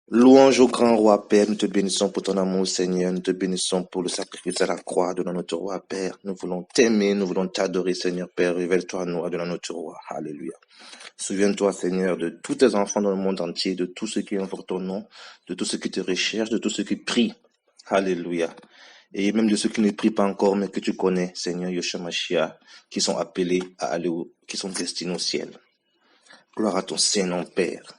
Louange au grand roi Père, nous te bénissons pour ton amour Seigneur, nous te bénissons pour le sacrifice à la croix, de notre roi Père. Nous voulons t'aimer, nous voulons t'adorer Seigneur Père, révèle-toi à nous, adonne notre roi. Alléluia. Souviens-toi Seigneur de tous tes enfants dans le monde entier, de tous ceux qui invoquent ton nom, de tous ceux qui te recherchent, de tous ceux qui prient. Alléluia. Et même de ceux qui ne prient pas encore, mais que tu connais, Seigneur Yeshua Mashiach, qui sont appelés à aller qui sont destinés au ciel. Gloire à ton Saint-Nom, Père.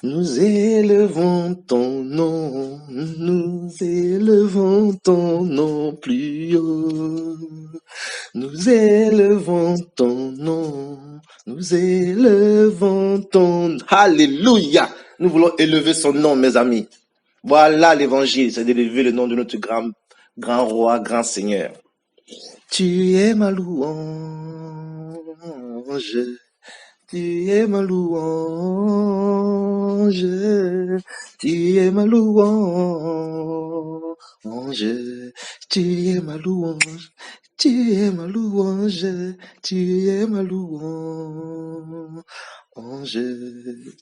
Nous élevons ton nom, nous élevons ton nom plus haut. Nous élevons ton nom, nous élevons ton... Alléluia! Nous voulons élever son nom, mes amis. Voilà l'évangile, c'est d'élever le nom de notre grand roi, grand Seigneur. Tu es ma louange, tu es ma louange, tu es ma louange, tu es ma louange, tu es ma louange, tu es ma louange,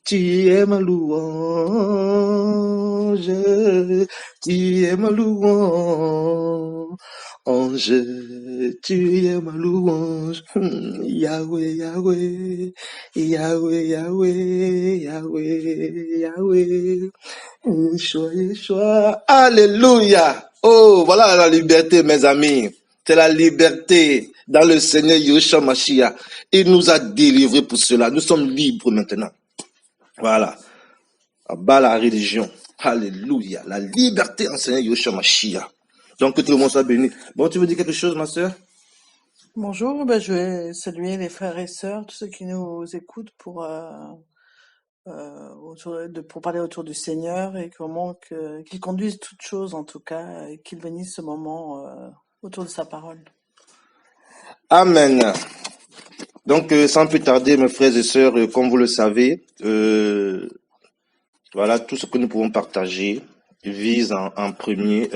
tu es ma louange, tu es ma louange. Ange, tu es ma louange, Yahweh, Yahweh, Yahweh, Yahweh, Yahweh, Yahweh, Yeshua, Yeshua, Alléluia. Oh, voilà la liberté, mes amis. C'est la liberté dans le Seigneur Yeshua Mashiach. Il nous a délivrés pour cela. Nous sommes libres maintenant. Voilà. Bas la religion. Alléluia. La liberté en Seigneur Yeshua Mashiach. Donc, que tout le monde soit béni. Bon, tu veux dire quelque chose, ma sœur? Bonjour, je vais saluer les frères et sœurs, tous ceux qui nous écoutent pour parler autour du Seigneur et qu'il conduise toutes choses en tout cas et qu'il bénisse ce moment autour de sa parole. Amen. Donc, sans plus tarder, mes frères et sœurs, comme vous le savez, voilà, tout ce que nous pouvons partager vise en premier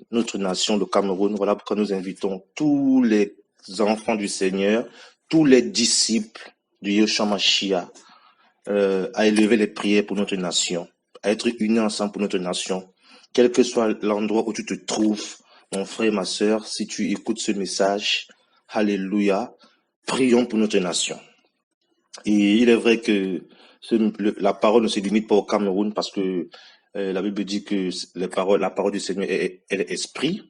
notre nation, le Cameroun. Voilà pourquoi nous invitons tous les enfants du Seigneur, tous les disciples du Yeshua Mashiach à élever les prières pour notre nation, à être unis ensemble pour notre nation, quel que soit l'endroit où tu te trouves, mon frère et ma sœur, si tu écoutes ce message, alléluia, prions pour notre nation. Et il est vrai que la parole ne se limite pas au Cameroun parce que la Bible dit que la parole du Seigneur elle est esprit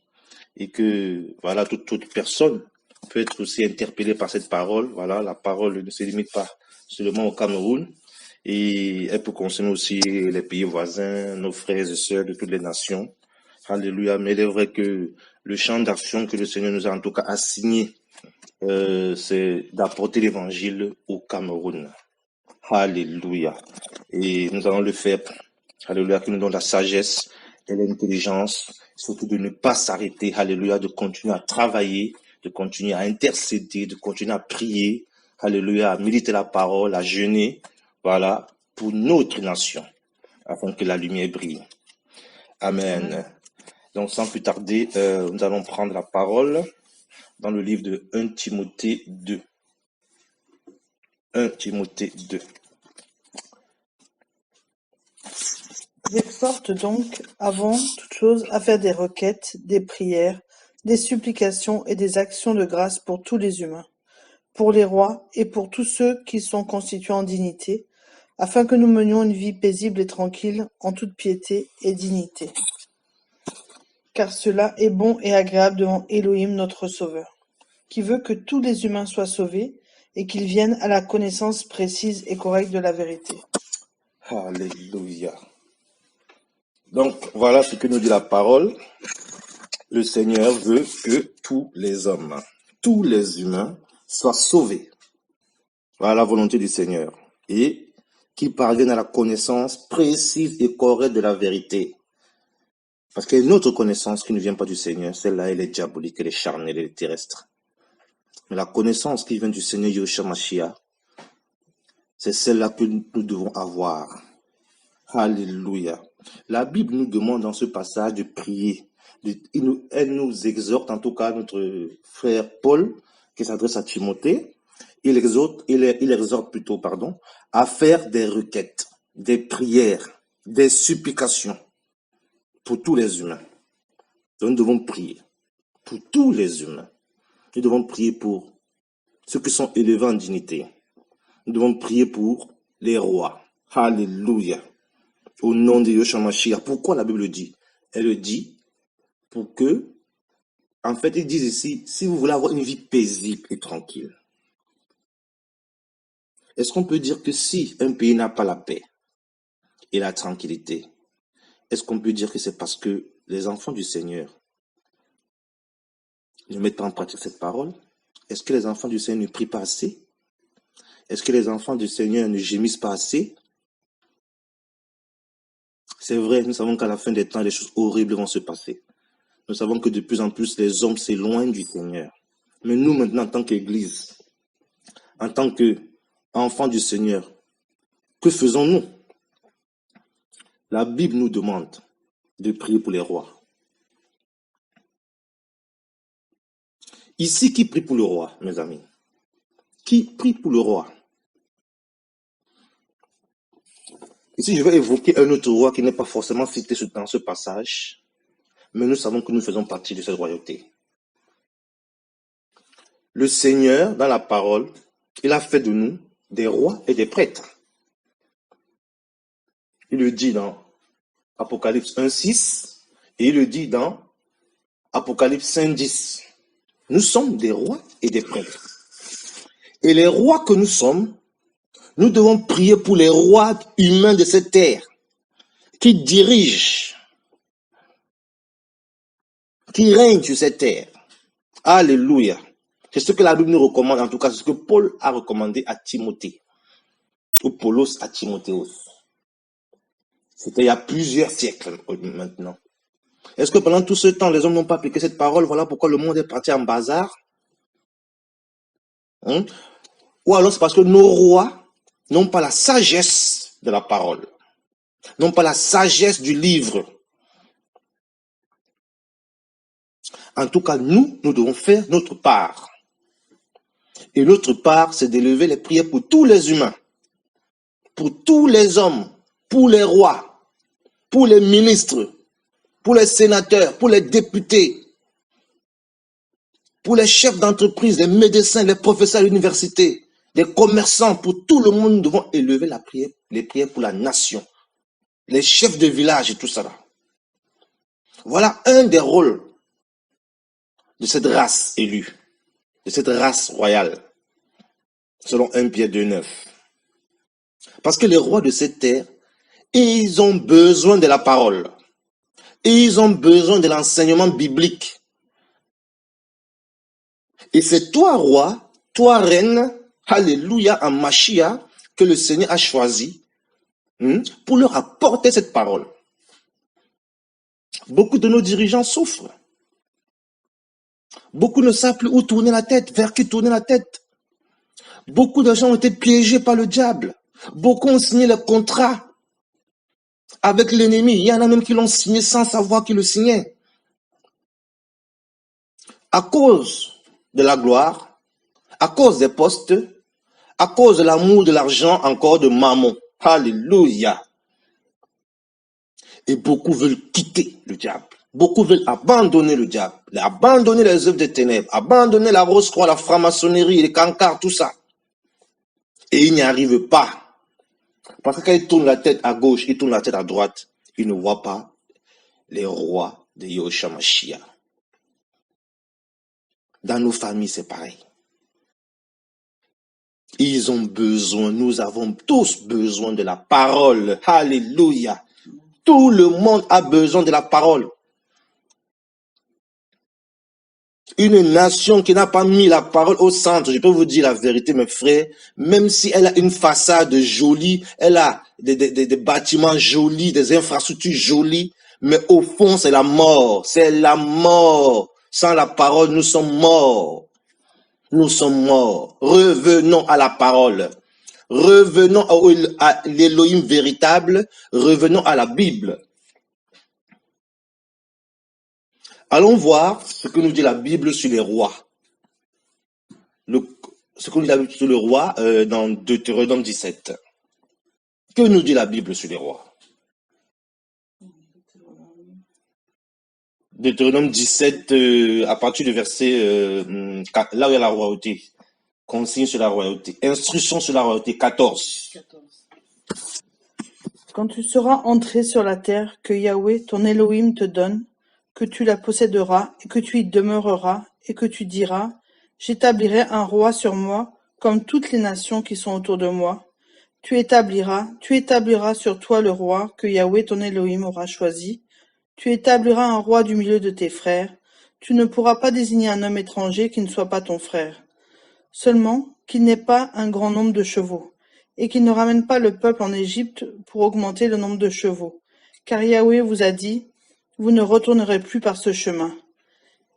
et que voilà toute personne peut être aussi interpellée par cette parole. Voilà, la parole ne se limite pas seulement au Cameroun et elle peut concerner aussi les pays voisins, nos frères et sœurs de toutes les nations. Alléluia. Mais il est vrai que le champ d'action que le Seigneur nous a en tout cas assigné, c'est d'apporter l'évangile au Cameroun. Alléluia. Et nous allons le faire. Alléluia, que nous donne la sagesse et l'intelligence, surtout de ne pas s'arrêter. Alléluia, de continuer à travailler, de continuer à intercéder, de continuer à prier. Alléluia, à méditer la parole, à jeûner. Voilà, pour notre nation, afin que la lumière brille. Amen. Donc, sans plus tarder, nous allons prendre la parole dans le livre de 1 Timothée 2. 1 Timothée 2. J'exhorte donc, avant toute chose, à faire des requêtes, des prières, des supplications et des actions de grâce pour tous les humains, pour les rois et pour tous ceux qui sont constitués en dignité, afin que nous menions une vie paisible et tranquille, en toute piété et dignité. Car cela est bon et agréable devant Elohim notre Sauveur, qui veut que tous les humains soient sauvés et qu'ils viennent à la connaissance précise et correcte de la vérité. Alléluia. Donc, voilà ce que nous dit la parole. Le Seigneur veut que tous les hommes, tous les humains soient sauvés. Voilà la volonté du Seigneur. Et qu'ils parviennent à la connaissance précise et correcte de la vérité. Parce qu'il y a une autre connaissance qui ne vient pas du Seigneur. Celle-là, elle est diabolique, elle est charnelle, elle est terrestre. Mais la connaissance qui vient du Seigneur Yeshua Mashiach, c'est celle-là que nous devons avoir. Alléluia. La Bible nous demande dans ce passage de prier. Elle nous exhorte, en tout cas notre frère Paul, qui s'adresse à Timothée, il exhorte plutôt, à faire des requêtes, des prières. des supplications pour tous les humains. Donc nous devons prier pour tous les humains. Nous devons prier pour ceux qui sont élevés en dignité. Nous devons prier pour les rois. Alléluia. Au nom de Yeshua Mashiach. Pourquoi la Bible dit? Elle le dit pour que, en fait, ils disent ici, si vous voulez avoir une vie paisible et tranquille, est-ce qu'on peut dire que si un pays n'a pas la paix et la tranquillité, est-ce qu'on peut dire que c'est parce que les enfants du Seigneur ne mettent pas en pratique cette parole? Est-ce que les enfants du Seigneur ne prient pas assez? Est-ce que les enfants du Seigneur ne gémissent pas assez? C'est vrai, nous savons qu'à la fin des temps, les choses horribles vont se passer. Nous savons que de plus en plus, les hommes s'éloignent du Seigneur. Mais nous, maintenant, en tant qu'Église, en tant qu'enfants du Seigneur, que faisons-nous? La Bible nous demande de prier pour les rois. Ici, qui prie pour le roi, mes amis? Qui prie pour le roi? Ici, je vais évoquer un autre roi qui n'est pas forcément cité dans ce passage, mais nous savons que nous faisons partie de cette royauté. Le Seigneur, dans la parole, il a fait de nous des rois et des prêtres. Il le dit dans Apocalypse 1:6 et il le dit dans Apocalypse 5:10. Nous sommes des rois et des prêtres. Et les rois que nous sommes, nous devons prier pour les rois humains de cette terre qui dirigent, qui règnent sur cette terre. Alléluia. C'est ce que la Bible nous recommande, en tout cas, c'est ce que Paul a recommandé à Timothée, ou Paulos à Timothéos. C'était il y a plusieurs siècles maintenant. Est-ce que pendant tout ce temps, les hommes n'ont pas appliqué cette parole? Voilà pourquoi le monde est parti en bazar. Ou alors c'est parce que nos rois n'ont pas la sagesse de la parole, n'ont pas la sagesse du livre. En tout cas, nous devons faire notre part. Et notre part, c'est d'élever les prières pour tous les humains, pour tous les hommes, pour les rois, pour les ministres, pour les sénateurs, pour les députés, pour les chefs d'entreprise, les médecins, les professeurs à l'université, les commerçants, pour tout le monde, nous devons élever les prières pour la nation, les chefs de village et tout ça. Voilà un des rôles de cette race élue, de cette race royale, selon 1 Pierre 2:9. Parce que les rois de cette terre, ils ont besoin de la parole. Ils ont besoin de l'enseignement biblique. Et c'est toi, roi, toi, reine, alléluia, en Mashiach, que le Seigneur a choisi pour leur apporter cette parole. Beaucoup de nos dirigeants souffrent. Beaucoup ne savent plus où tourner la tête, vers qui tourner la tête. Beaucoup de gens ont été piégés par le diable. Beaucoup ont signé le contrat avec l'ennemi. Il y en a même qui l'ont signé sans savoir qui le signait. À cause de la gloire, à cause des postes, à cause de l'amour de l'argent, encore de mammon. Alléluia. Et beaucoup veulent quitter le diable. Beaucoup veulent abandonner le diable, abandonner les œuvres des ténèbres, abandonner la rose-croix, la franc-maçonnerie, les cancars, tout ça. Et ils n'y arrivent pas. Parce que quand ils tournent la tête à gauche, ils tournent la tête à droite, ils ne voient pas les rois de Yeshua Mashiach. Dans nos familles, c'est pareil. Ils ont besoin, nous avons tous besoin de la parole. Alléluia. Tout le monde a besoin de la parole. Une nation qui n'a pas mis la parole au centre, je peux vous dire la vérité, mes frères, même si elle a une façade jolie, elle a des bâtiments jolis, des infrastructures jolies, mais au fond, c'est la mort. C'est la mort. Sans la parole, nous sommes morts. Nous sommes morts. Revenons à la parole. Revenons à l'Élohim véritable. Revenons à la Bible. Allons voir ce que nous dit la Bible sur les rois. Ce que nous dit la Bible sur le roi dans Deutéronome 17. Que nous dit la Bible sur les rois? Deutéronome 17, à partir du verset, là où il y a la royauté. Consigne sur la royauté. Instruction sur la royauté, 14. Quand tu seras entré sur la terre que Yahweh, ton Elohim, te donne, que tu la posséderas et que tu y demeureras, et que tu diras, j'établirai un roi sur moi, comme toutes les nations qui sont autour de moi. Tu établiras sur toi le roi que Yahweh, ton Elohim, aura choisi. Tu établiras un roi du milieu de tes frères. Tu ne pourras pas désigner un homme étranger qui ne soit pas ton frère. Seulement, qu'il n'ait pas un grand nombre de chevaux, et qu'il ne ramène pas le peuple en Égypte pour augmenter le nombre de chevaux. Car Yahweh vous a dit, vous ne retournerez plus par ce chemin.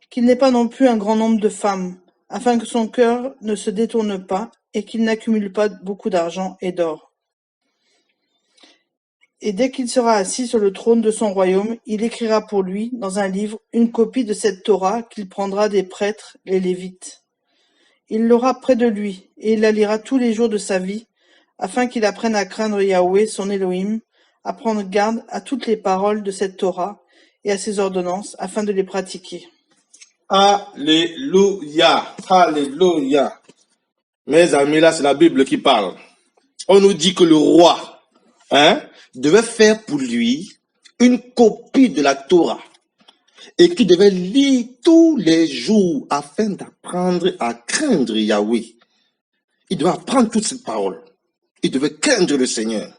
Qu'il n'ait pas non plus un grand nombre de femmes, afin que son cœur ne se détourne pas, et qu'il n'accumule pas beaucoup d'argent et d'or. Et dès qu'il sera assis sur le trône de son royaume, il écrira pour lui, dans un livre, une copie de cette Torah qu'il prendra des prêtres, les Lévites. Il l'aura près de lui, et il la lira tous les jours de sa vie, afin qu'il apprenne à craindre Yahweh, son Elohim, à prendre garde à toutes les paroles de cette Torah et à ses ordonnances, afin de les pratiquer. Alléluia. Alléluia. Mes amis, là, c'est la Bible qui parle. On nous dit que le roi, devait faire pour lui une copie de la Torah et qu'il devait lire tous les jours afin d'apprendre à craindre Yahweh. Il devait apprendre toutes ces paroles. Il devait craindre le Seigneur.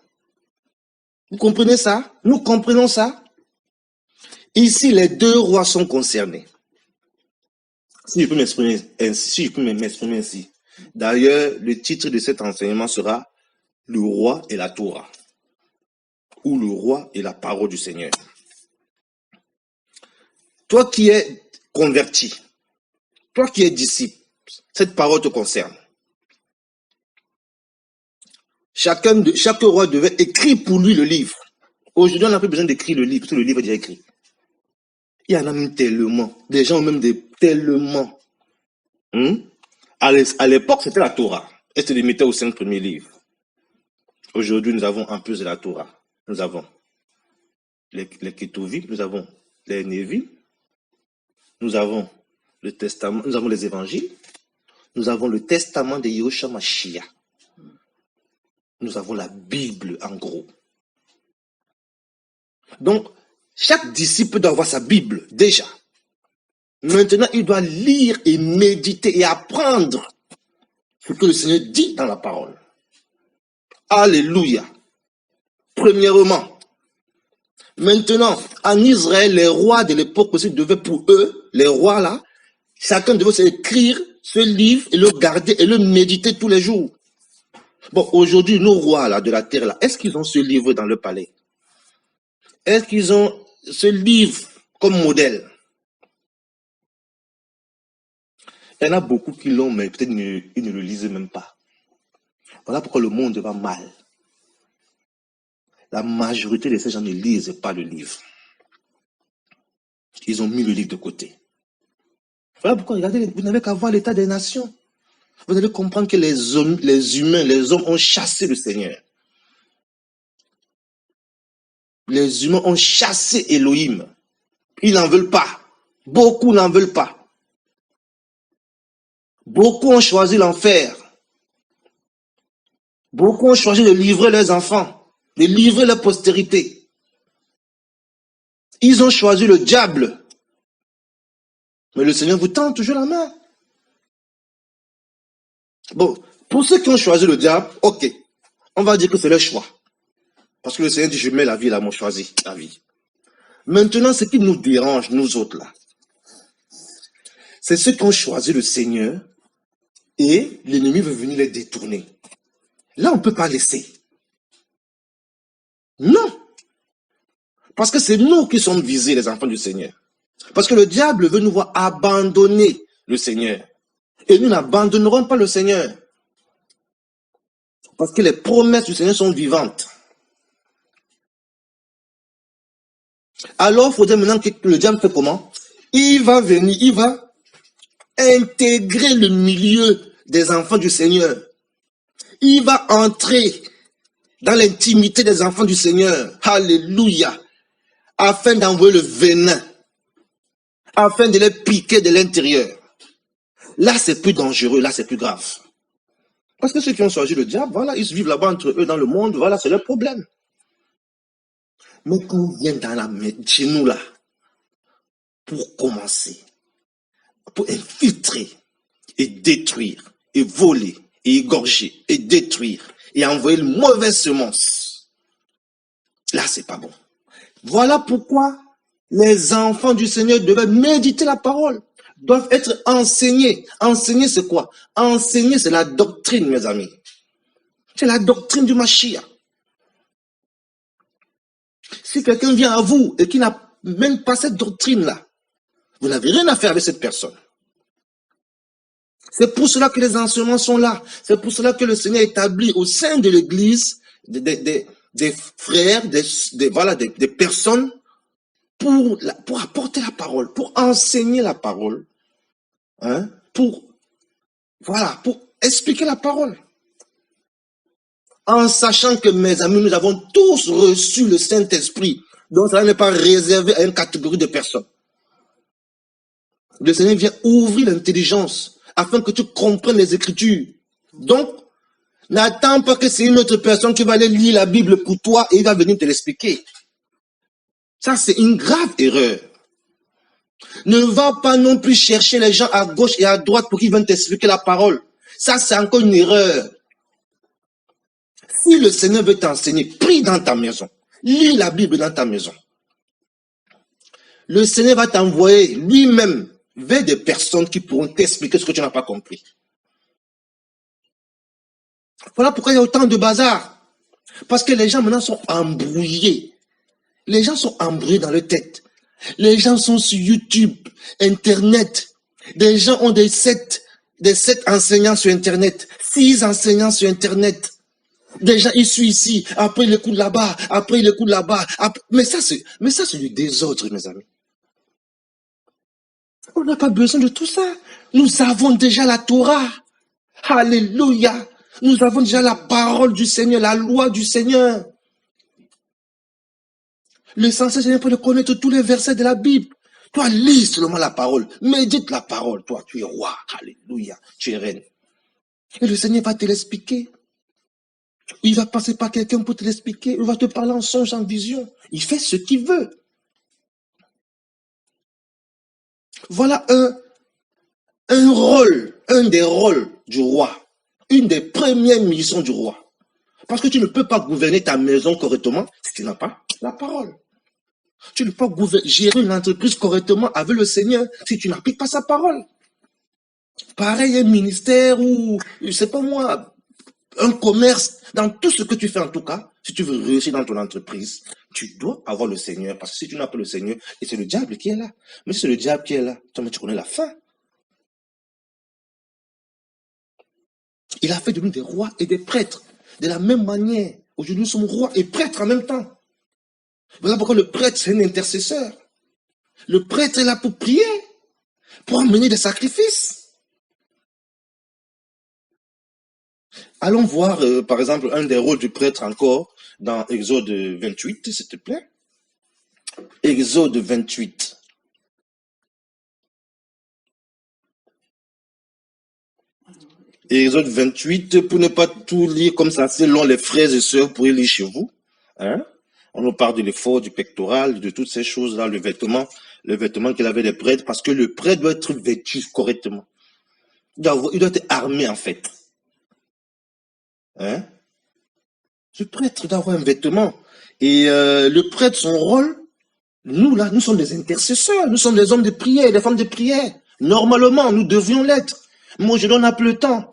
Vous comprenez ça? Nous comprenons ça? Ici, les deux rois sont concernés. Si je peux m'exprimer ainsi. D'ailleurs, le titre de cet enseignement sera « Le roi et la Torah » ou « Le roi et la parole du Seigneur ». Toi qui es converti, toi qui es disciple, cette parole te concerne. Chaque roi devait écrire pour lui le livre. Aujourd'hui, on n'a plus besoin d'écrire le livre, parce que le livre est déjà écrit. Il y en a même tellement. Des gens ont même tellement. À l'époque, c'était la Torah. Et se limitait aux 5 premiers livres. Aujourd'hui, nous avons en plus de la Torah. Nous avons les Ketuvim, nous avons les Nevim, nous avons le Testament, nous avons les évangiles, nous avons le Testament de Yahushua Mashiach. Nous avons la Bible en gros. Donc, chaque disciple doit avoir sa Bible déjà. Maintenant, il doit lire et méditer et apprendre ce que le Seigneur dit dans la parole. Alléluia. Premièrement, maintenant, en Israël, les rois de l'époque aussi devaient pour eux, les rois là, chacun devait s'écrire ce livre et le garder et le méditer tous les jours. Bon, aujourd'hui, nos rois là de la terre là, est-ce qu'ils ont ce livre dans le palais? Est-ce qu'ils ont ce livre comme modèle? Il y en a beaucoup qui l'ont, mais peut-être ils ne le lisent même pas. Voilà pourquoi le monde va mal. La majorité de ces gens ne lisent pas le livre. Ils ont mis le livre de côté. Voilà pourquoi, regardez, vous n'avez qu'à voir l'état des nations. Vous allez comprendre que les hommes ont chassé le Seigneur. Les humains ont chassé Elohim. Ils n'en veulent pas. Beaucoup n'en veulent pas. Beaucoup ont choisi l'enfer. Beaucoup ont choisi de livrer leurs enfants, de livrer leur postérité. Ils ont choisi le diable. Mais le Seigneur vous tend toujours la main. Bon, pour ceux qui ont choisi le diable, ok, on va dire que c'est leur choix. Parce que le Seigneur dit, je mets la vie là, moi choisi la vie. Maintenant, ce qui nous dérange, nous autres là, c'est ceux qui ont choisi le Seigneur et l'ennemi veut venir les détourner. Là, on ne peut pas laisser. Non. Parce que c'est nous qui sommes visés, les enfants du Seigneur. Parce que le diable veut nous voir abandonner le Seigneur. Et nous n'abandonnerons pas le Seigneur. Parce que les promesses du Seigneur sont vivantes. Alors, il faudrait maintenant que le diable fait comment? Il va venir, il va intégrer le milieu des enfants du Seigneur. Il va entrer dans l'intimité des enfants du Seigneur. Alléluia. Afin d'envoyer le venin. afin de les piquer de l'intérieur. Là, c'est plus dangereux, là, c'est plus grave. Parce que ceux qui ont choisi le diable, voilà, ils vivent là-bas entre eux dans le monde, voilà, c'est leur problème. Mais quand on vient chez nous là, pour commencer, pour infiltrer et détruire, et voler, et égorger, et détruire, et envoyer une mauvaise semence, là, c'est pas bon. Voilà pourquoi les enfants du Seigneur devaient méditer la parole, doivent être enseignés. Enseigner, c'est quoi? Enseigner, c'est la doctrine, mes amis. C'est la doctrine du Mashiach. Si quelqu'un vient à vous et qui n'a même pas cette doctrine-là, vous n'avez rien à faire avec cette personne. C'est pour cela que les enseignements sont là. C'est pour cela que le Seigneur établit au sein de l'Église des frères, des personnes pour apporter la parole, pour enseigner la parole, hein, pour expliquer la parole. En sachant que, mes amis, nous avons tous reçu le Saint-Esprit. Donc, cela n'est pas réservé à une catégorie de personnes. Le Seigneur vient ouvrir l'intelligence afin que tu comprennes les Écritures. Donc, n'attends pas que c'est une autre personne qui va aller lire la Bible pour toi et il va venir te l'expliquer. Ça, c'est une grave erreur. Ne va pas non plus chercher les gens à gauche et à droite pour qu'ils viennent t'expliquer la parole. Ça, c'est encore une erreur. Si le Seigneur veut t'enseigner, prie dans ta maison. Lis la Bible dans ta maison. Le Seigneur va t'envoyer lui-même vers des personnes qui pourront t'expliquer ce que tu n'as pas compris. Voilà pourquoi il y a autant de bazar. Parce que les gens maintenant sont embrouillés. Les gens sont embrouillés dans leur tête. Les gens sont sur YouTube, Internet. Des gens ont des 7 enseignants sur Internet, 6 enseignants sur Internet. Des gens, ils sont ici, après ils écoutent là-bas, après ils écoutent là-bas. Mais ça, c'est du désordre, mes amis. On n'a pas besoin de tout ça. Nous avons déjà la Torah. Alléluia. Nous avons déjà la parole du Seigneur, la loi du Seigneur. L'essentiel, c'est de connaître tous les versets de la Bible. Toi, lis seulement la parole. Médite la parole. Toi, tu es roi. Alléluia. Tu es reine. Et le Seigneur va te l'expliquer. Il va passer par quelqu'un pour te l'expliquer. Il va te parler en songe, en vision. Il fait ce qu'il veut. Voilà un rôle, un des rôles du roi. Une des premières missions du roi. Parce que tu ne peux pas gouverner ta maison correctement si tu n'as pas la parole. Tu ne peux pas gérer une entreprise correctement avec le Seigneur si tu n'appliques pas sa parole. Pareil, un ministère ou, je sais pas moi, un commerce, dans tout ce que tu fais en tout cas, si tu veux réussir dans ton entreprise, tu dois avoir le Seigneur. Parce que si tu n'as pas le Seigneur, et c'est le diable qui est là. Mais si c'est le diable qui est là, toi, tu connais la fin. Il a fait de nous des rois et des prêtres. De la même manière, aujourd'hui nous sommes rois et prêtres en même temps. Voilà pourquoi le prêtre, c'est un intercesseur. Le prêtre est là pour prier, pour amener des sacrifices. Allons voir, par exemple, un des rôles du prêtre encore, dans Exode 28, s'il te plaît. Exode 28. Exode 28, pour ne pas tout lire comme ça, selon les frères et sœurs, vous pourrez lire chez vous. Hein? On nous parle de l'effort, du pectoral, de toutes ces choses-là, le vêtement qu'il avait des prêtres, parce que le prêtre doit être vêtu correctement. Il doit être armé, en fait. Hein? Le prêtre doit avoir un vêtement. Et le prêtre, son rôle, nous, là, nous sommes des intercesseurs, nous sommes des hommes de prière, des femmes de prière. Normalement, nous devions l'être. Moi, je donne un peu le temps.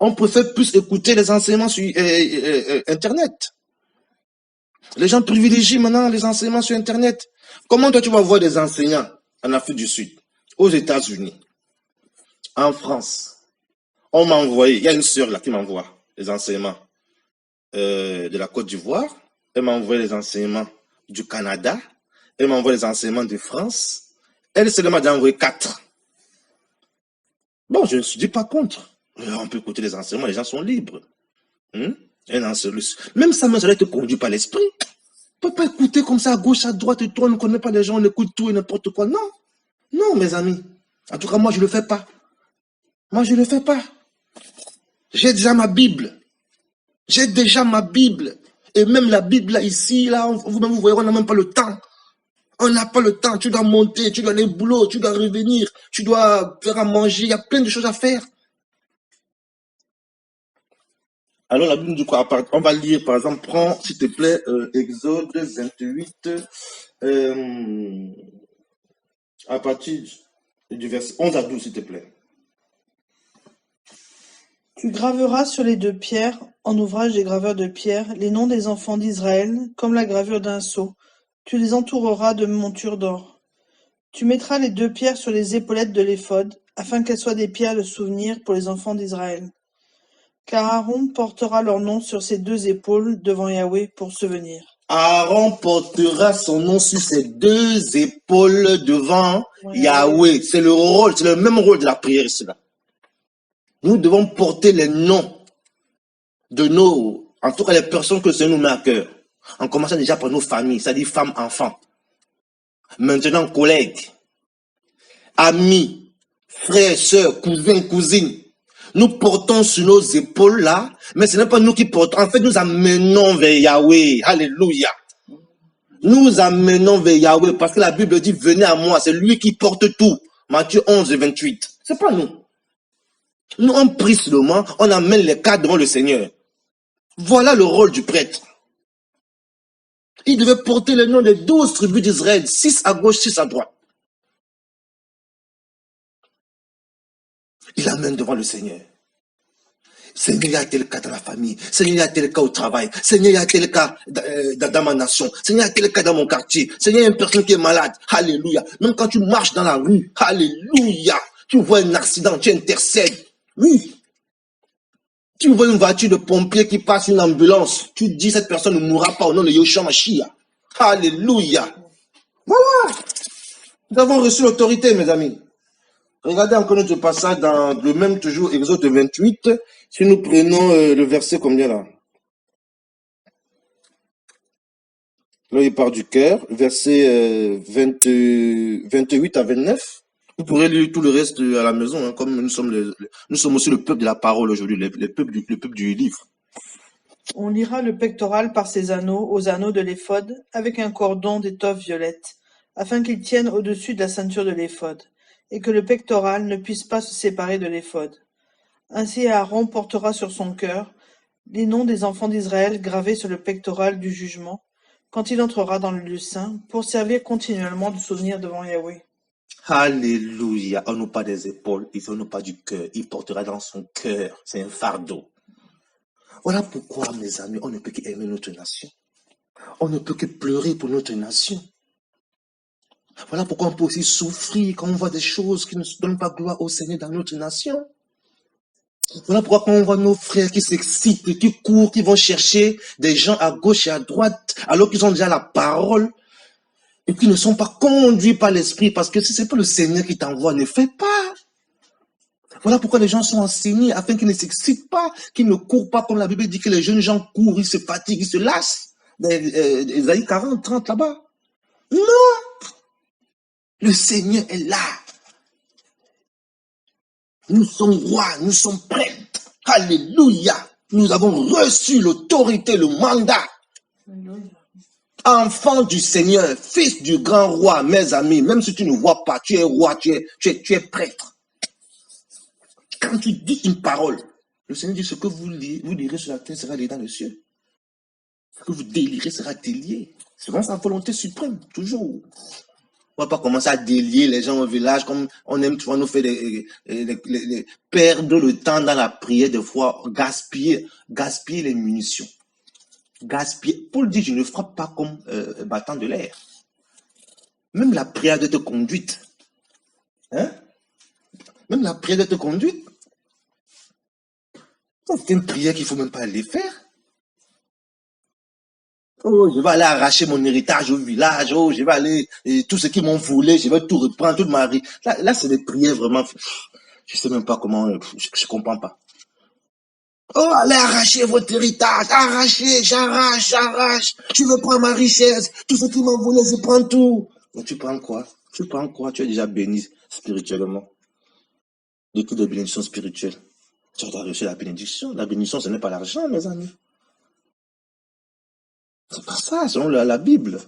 On préfère plus écouter les enseignements sur Internet. Les gens privilégient maintenant les enseignements sur Internet. Comment toi, tu vas voir des enseignants en Afrique du Sud, aux États-Unis, en France? On m'a envoyé, il y a une sœur là qui m'envoie les enseignements de la Côte d'Ivoire. Elle m'a envoyé les enseignements du Canada. Elle m'a envoyé les enseignements de France. Elle seulement m'a envoyé 4. Bon, je ne suis pas contre. On peut écouter les enseignements, les gens sont libres. Même ça, ça doit être conduit par l'esprit. On ne peut pas écouter comme ça à gauche, à droite, et toi, on ne connaît pas les gens, on écoute tout et n'importe quoi. Non. Non, mes amis. En tout cas, moi, je ne le fais pas. Moi, je ne le fais pas. J'ai déjà ma Bible. J'ai déjà ma Bible. Et même la Bible, là, ici, là, vous-même, vous voyez, on n'a même pas le temps. On n'a pas le temps. Tu dois monter, tu dois aller au boulot, tu dois revenir, tu dois faire à manger. Il y a plein de choses à faire. Alors, la Bible nous dit quoi? On va lire, par exemple, prends, s'il te plaît, Exode 28, à partir du verset 11 à 12, s'il te plaît. Tu graveras sur les 2 pierres, en ouvrage des graveurs de pierre, les noms des enfants d'Israël, comme la gravure d'un sceau. Tu les entoureras de montures d'or. Tu mettras les 2 pierres sur les épaulettes de l'éphod, afin qu'elles soient des pierres de souvenir pour les enfants d'Israël. Car Aaron portera leur nom sur ses 2 épaules devant Yahweh pour souvenir. Aaron portera son nom sur ses 2 épaules devant Yahweh. C'est le rôle, c'est le même rôle de la prière, cela. Nous devons porter les noms de en tout cas les personnes que le Seigneur nous met à cœur. En commençant déjà par nos familles, c'est-à-dire femmes, enfants. Maintenant, collègues, amis, frères, sœurs, cousins, cousines. Nous portons sur nos épaules là, mais ce n'est pas nous qui portons. En fait, nous amenons vers Yahweh. Alléluia. Nous amenons vers Yahweh parce que la Bible dit, venez à moi. C'est lui qui porte tout. Matthieu 11, 28. C'est pas nous. Nous, on prie seulement, on amène les cas devant le Seigneur. Voilà le rôle du prêtre. Il devait porter le nom des 12 tribus d'Israël, 6 à gauche, 6 à droite. Il amène devant le Seigneur. Seigneur, il y a tel cas dans la famille. Seigneur, il y a tel cas au travail. Seigneur, il y a tel cas dans ma nation. Seigneur, il y a tel cas dans mon quartier. Seigneur, il y a une personne qui est malade. Alléluia. Même quand tu marches dans la rue, alléluia. Tu vois un accident, tu intercèdes. Oui. Tu vois une voiture de pompier qui passe, une ambulance. Tu dis, cette personne ne mourra pas au nom de Yoshua Mashiach. Alléluia. Voilà. Nous avons reçu l'autorité, mes amis. Regardez encore notre passage dans le même toujours Exode 28. Si nous prenons le verset combien là? Là, il part du cœur. Verset 28 à 29. Vous pourrez lire tout le reste à la maison, hein, comme nous sommes aussi le peuple de la parole aujourd'hui, le peuple du livre. On lira le pectoral par ses anneaux aux anneaux de l'éphod, avec un cordon d'étoffe violette, afin qu'il tienne au-dessus de la ceinture de l'éphod, et que le pectoral ne puisse pas se séparer de l'éphod. Ainsi Aaron portera sur son cœur les noms des enfants d'Israël gravés sur le pectoral du jugement, quand il entrera dans le lieu saint, pour servir continuellement de souvenir devant Yahweh. Alléluia. On n'a pas des épaules, il ne pas du cœur. Il portera dans son cœur. C'est un fardeau. Voilà pourquoi, mes amis, on ne peut qu'aimer notre nation. On ne peut que pleurer pour notre nation. Voilà pourquoi on peut aussi souffrir quand on voit des choses qui ne donnent pas gloire au Seigneur dans notre nation. Voilà pourquoi quand on voit nos frères qui s'excitent, qui courent, qui vont chercher des gens à gauche et à droite, alors qu'ils ont déjà la parole, et qui ne sont pas conduits par l'esprit, parce que si ce n'est pas le Seigneur qui t'envoie, ne fais pas. Voilà pourquoi les gens sont enseignés, afin qu'ils ne s'excitent pas, qu'ils ne courent pas, comme la Bible dit que les jeunes gens courent, ils se fatiguent, ils se lassent. Ésaïe 40, 30 là-bas. Non! Le Seigneur est là. Nous sommes rois, nous sommes prêtres. Alléluia! Nous avons reçu l'autorité, le mandat. Enfant du Seigneur, fils du grand roi, mes amis, même si tu ne vois pas, tu es roi, tu es prêtre. Quand tu dis une parole, le Seigneur dit ce que vous lirez sur la terre sera lié dans les cieux. Ce que vous délirez sera délié. C'est vraiment sa volonté suprême, toujours. On ne va pas commencer à délier les gens au village comme on aime souvent nous faire perdre le temps dans la prière, des fois gaspiller les munitions. Gaspiller. Paul dit, je ne frappe pas comme battant de l'air. Même la prière doit être conduite. Hein? Même la prière doit être conduite. C'est une prière qu'il ne faut même pas aller faire. Oh, je vais aller arracher mon héritage au village. Oh, je vais aller, tout ce qu'ils m'ont volé, je vais tout reprendre, toute ma vie. Là, c'est des prières vraiment. Je ne sais même pas comment, je ne comprends pas. Oh, allez arracher votre héritage, arracher, j'arrache, je veux prendre ma richesse, tout ce qu'ils m'ont volé, je prends tout. Mais tu prends quoi? Tu prends quoi? Tu es déjà béni spirituellement. De toutes les bénédictions spirituelles. Tu dois reçu la bénédiction. La bénédiction, ce n'est pas l'argent, mes amis. C'est pas ça, selon la Bible.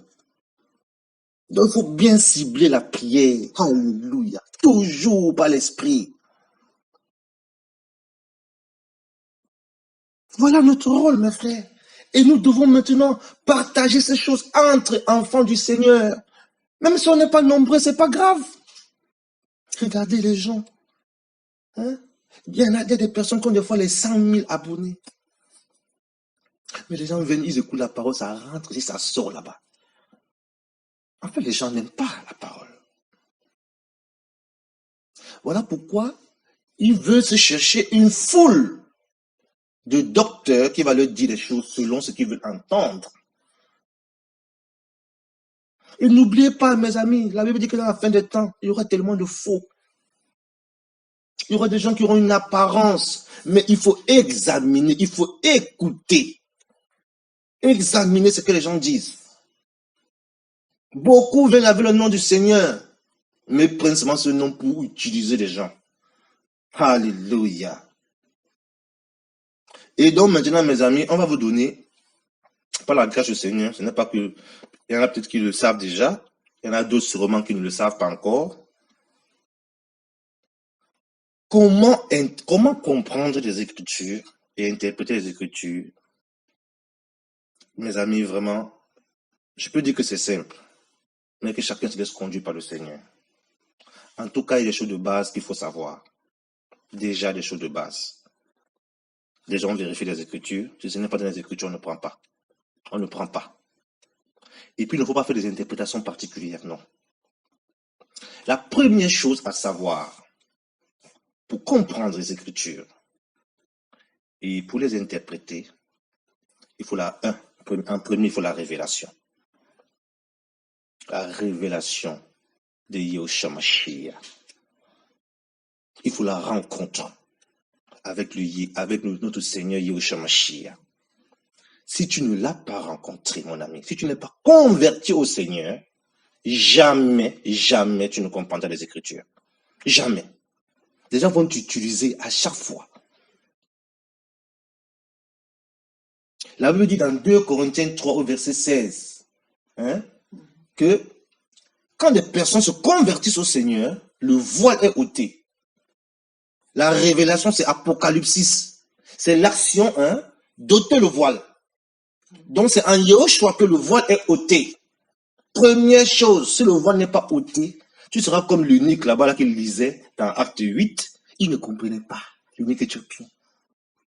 Donc, il faut bien cibler la prière. Alléluia. Toujours par l'esprit. Voilà notre rôle, mes frères. Et nous devons maintenant partager ces choses entre enfants du Seigneur. Même si on n'est pas nombreux, c'est pas grave. Regardez les gens. Hein? Il y a des personnes qui ont des fois les 100 000 abonnés. Mais les gens viennent, ils écoutent la parole, ça rentre et ça sort là-bas. En fait, les gens n'aiment pas la parole. Voilà pourquoi ils veulent se chercher une foule de docteurs qui va leur dire les choses selon ce qu'ils veulent entendre. Et n'oubliez pas, mes amis, la Bible dit que dans la fin des temps, il y aura tellement de faux. Il y aura des gens qui auront une apparence, mais il faut examiner, il faut écouter. Examiner ce que les gens disent. Beaucoup veulent avec le nom du Seigneur, mais prennent seulement ce nom pour utiliser les gens. Alléluia. Et donc maintenant, mes amis, on va vous donner, par la grâce du Seigneur, ce n'est pas que, il y en a peut-être qui le savent déjà, il y en a d'autres sûrement qui ne le savent pas encore. Comment comprendre les Écritures et interpréter les Écritures? Mes amis, vraiment, je peux dire que c'est simple, mais que chacun se laisse conduire par le Seigneur. En tout cas, il y a des choses de base qu'il faut savoir. Déjà, des choses de base. Les gens vérifient les Écritures. Si ce n'est pas dans les Écritures, on ne prend pas. On ne prend pas. Et puis, il ne faut pas faire des interprétations particulières, non. La première chose à savoir, pour comprendre les Écritures et pour les interpréter, il faut en premier, il faut la révélation. La révélation de Yahushua Mashiach. Il faut la rencontre avec notre Seigneur Yahushua Mashiach. Si tu ne l'as pas rencontré, mon ami, si tu n'es pas converti au Seigneur, jamais, jamais tu ne comprendras les Écritures. Jamais. Les gens vont t'utiliser à chaque fois. La Bible dit dans 2 Corinthiens 3 au verset 16, que quand des personnes se convertissent au Seigneur, le voile est ôté. La révélation, c'est Apocalypse. C'est l'action d'ôter le voile. Donc c'est en Yahushua que le voile est ôté. Première chose, si le voile n'est pas ôté, tu seras comme l'unique là-bas qui lisait dans Acte 8. Il ne comprenait pas, l'unique éthiopien.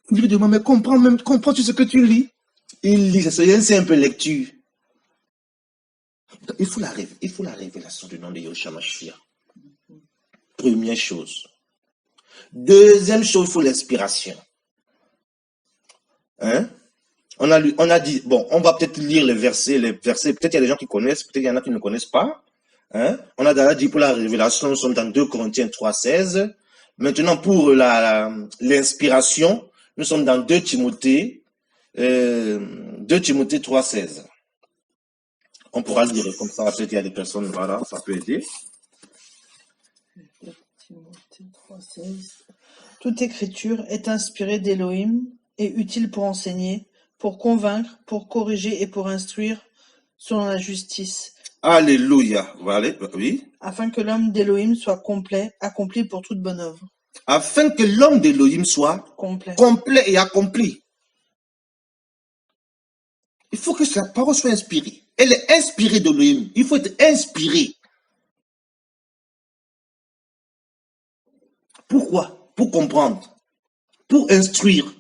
Il lui demande, mais comprends-tu ce que tu lis? Il lit, c'est une simple lecture. Il faut la révélation du nom de Yahushua Mashiach. Première chose. Deuxième chose, il faut l'inspiration. On a dit, bon, on va peut-être lire les versets, peut-être il y a des gens qui connaissent, peut-être il y en a qui ne connaissent pas. On a déjà dit pour la révélation, nous sommes dans 2 Corinthiens 3, 16. Maintenant, pour l'inspiration, nous sommes dans 2 Timothée 3, 16. On pourra le lire comme ça, peut-être qu'il y a des personnes, voilà, ça peut aider. 2 Timothée 3, 16. Toute écriture est inspirée d'Élohim et utile pour enseigner, pour convaincre, pour corriger et pour instruire selon la justice. Alléluia. Voilà, oui. Afin que l'homme d'Élohim soit complet, accompli pour toute bonne œuvre. Afin que l'homme d'Élohim soit complet et accompli. Il faut que sa parole soit inspirée. Elle est inspirée d'Élohim. Il faut être inspiré. Pourquoi? Pour comprendre, pour instruire,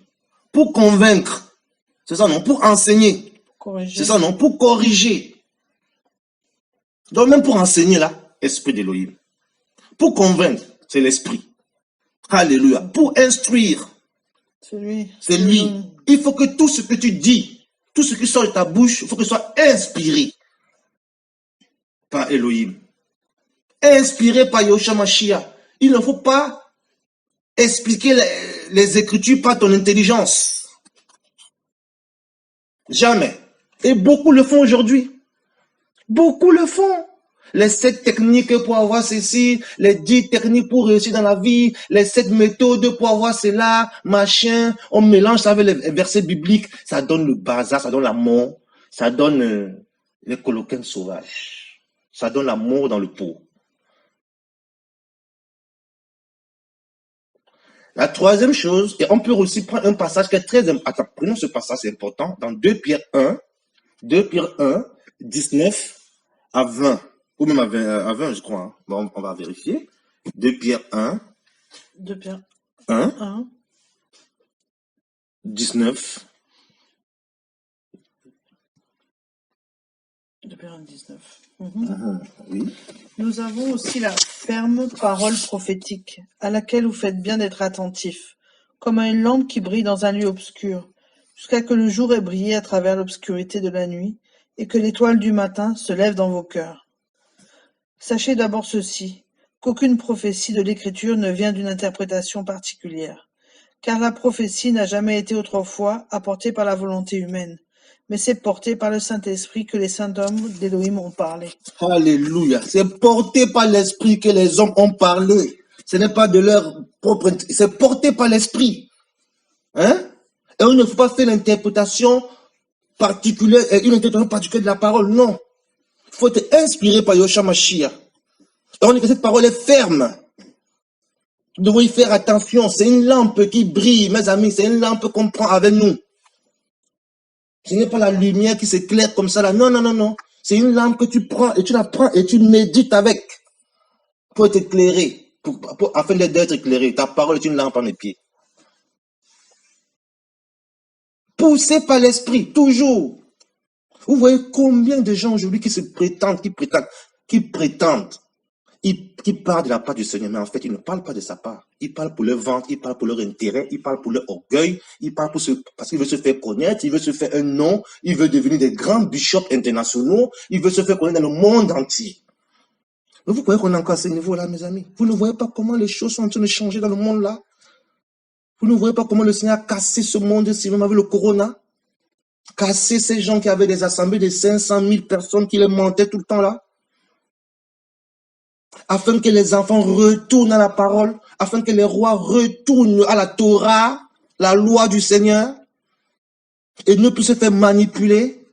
pour convaincre. C'est ça, non? Pour enseigner. C'est ça, non? Pour corriger. Donc même pour enseigner là, esprit d'Élohim. Pour convaincre, c'est l'esprit. Alléluia. Pour instruire, c'est lui. Il faut que tout ce que tu dis, tout ce qui sort de ta bouche, il faut que ce soit inspiré par Elohim. Inspiré par Yahushua Mashiach. Il ne faut pas expliquer les Écritures par ton intelligence. Jamais. Et beaucoup le font aujourd'hui. Beaucoup le font. Les 7 techniques pour avoir ceci, les 10 techniques pour réussir dans la vie, les 7 méthodes pour avoir cela, machin. On mélange ça avec les versets bibliques. Ça donne le bazar, ça donne la mort, ça donne les coloquins sauvages. Ça donne la mort dans le pot. La troisième chose, et on peut aussi prendre un passage qui est très important. Attends, prenons ce passage, c'est important. Dans 2 Pierre 1, 19 à 20. Ou même à 20, je crois. Hein. Bon, on va vérifier. 2 Pierre 1. 2 Pierre 1. 1. 19. 2 Pierre 1, 19. Oui. Nous avons aussi la ferme parole prophétique, à laquelle vous faites bien d'être attentifs, comme à une lampe qui brille dans un lieu obscur, jusqu'à que le jour ait brillé à travers l'obscurité de la nuit, et que l'étoile du matin se lève dans vos cœurs. Sachez d'abord ceci, qu'aucune prophétie de l'Écriture ne vient d'une interprétation particulière, car la prophétie n'a jamais été autrefois apportée par la volonté humaine, mais c'est porté par le Saint-Esprit que les saints hommes d'Élohim ont parlé. Alléluia. C'est porté par l'Esprit que les hommes ont parlé. Ce n'est pas de leur propre... C'est porté par l'Esprit. Hein? Et on ne faut pas faire l'interprétation particulière, une interprétation particulière de la parole. Non. Il faut être inspiré par Yoshua Mashiach. Et on dit que cette parole est ferme. Nous devons y faire attention. C'est une lampe qui brille, mes amis. C'est une lampe qu'on prend avec nous. Ce n'est pas la lumière qui s'éclaire comme ça là. Non, non, non, non. C'est une lampe que tu prends et tu la prends et tu médites avec. Pour être éclairé. Afin d'être éclairé. Ta parole est une lampe à mes pieds. Poussé par l'esprit, toujours. Vous voyez combien de gens aujourd'hui qui se prétendent, qui parlent de la part du Seigneur, mais en fait, ils ne parlent pas de sa part. Ils parlent pour leur ventre, ils parlent pour leur intérêt, ils parlent pour leur orgueil, ils parlent parce qu'ils veulent se faire connaître, ils veulent se faire un nom, ils veulent devenir des grands bishops internationaux, ils veulent se faire connaître dans le monde entier. Mais vous voyez qu'on est encore à ce niveau-là, mes amis. Vous ne voyez pas comment les choses sont en train de changer dans le monde là? Vous ne voyez pas comment le Seigneur a cassé ce monde-ci, même avec le corona? Casser ces gens qui avaient des assemblées de 500 000 personnes qui les mentaient tout le temps là, afin que les enfants retournent à la parole, afin que les rois retournent à la Torah, la loi du Seigneur, et ne plus se faire manipuler.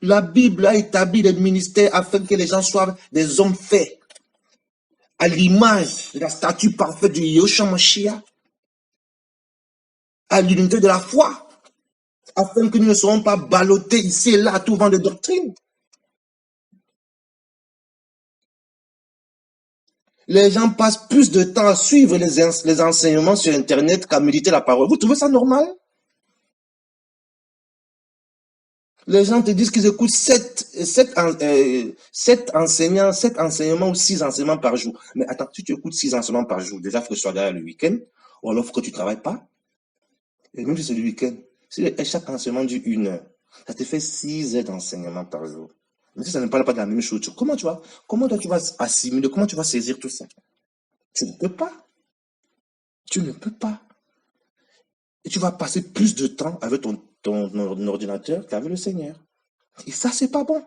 La Bible a établi des ministères afin que les gens soient des hommes faits, à l'image de la statue parfaite de Yoshua Mashiach, à l'unité de la foi, afin que nous ne soyons pas ballottés ici et là à tout vent de doctrine. Les gens passent plus de temps à suivre les enseignements sur Internet qu'à méditer la parole. Vous trouvez ça normal? Les gens te disent qu'ils écoutent 7 enseignements ou 6 enseignements par jour. Mais attends, si tu écoutes 6 enseignements par jour, déjà, il faut que tu sois derrière le week-end, ou alors il faut que tu ne travailles pas. Et même si c'est le week-end, si chaque enseignement dure 1 heure, ça te fait 6 heures d'enseignement par jour. Mais si ça ne parle pas de la même chose, comment tu vas assimiler, comment tu vas saisir tout ça? Tu ne peux pas. Tu ne peux pas. Et tu vas passer plus de temps avec ton ordinateur qu'avec le Seigneur. Et ça, c'est pas bon.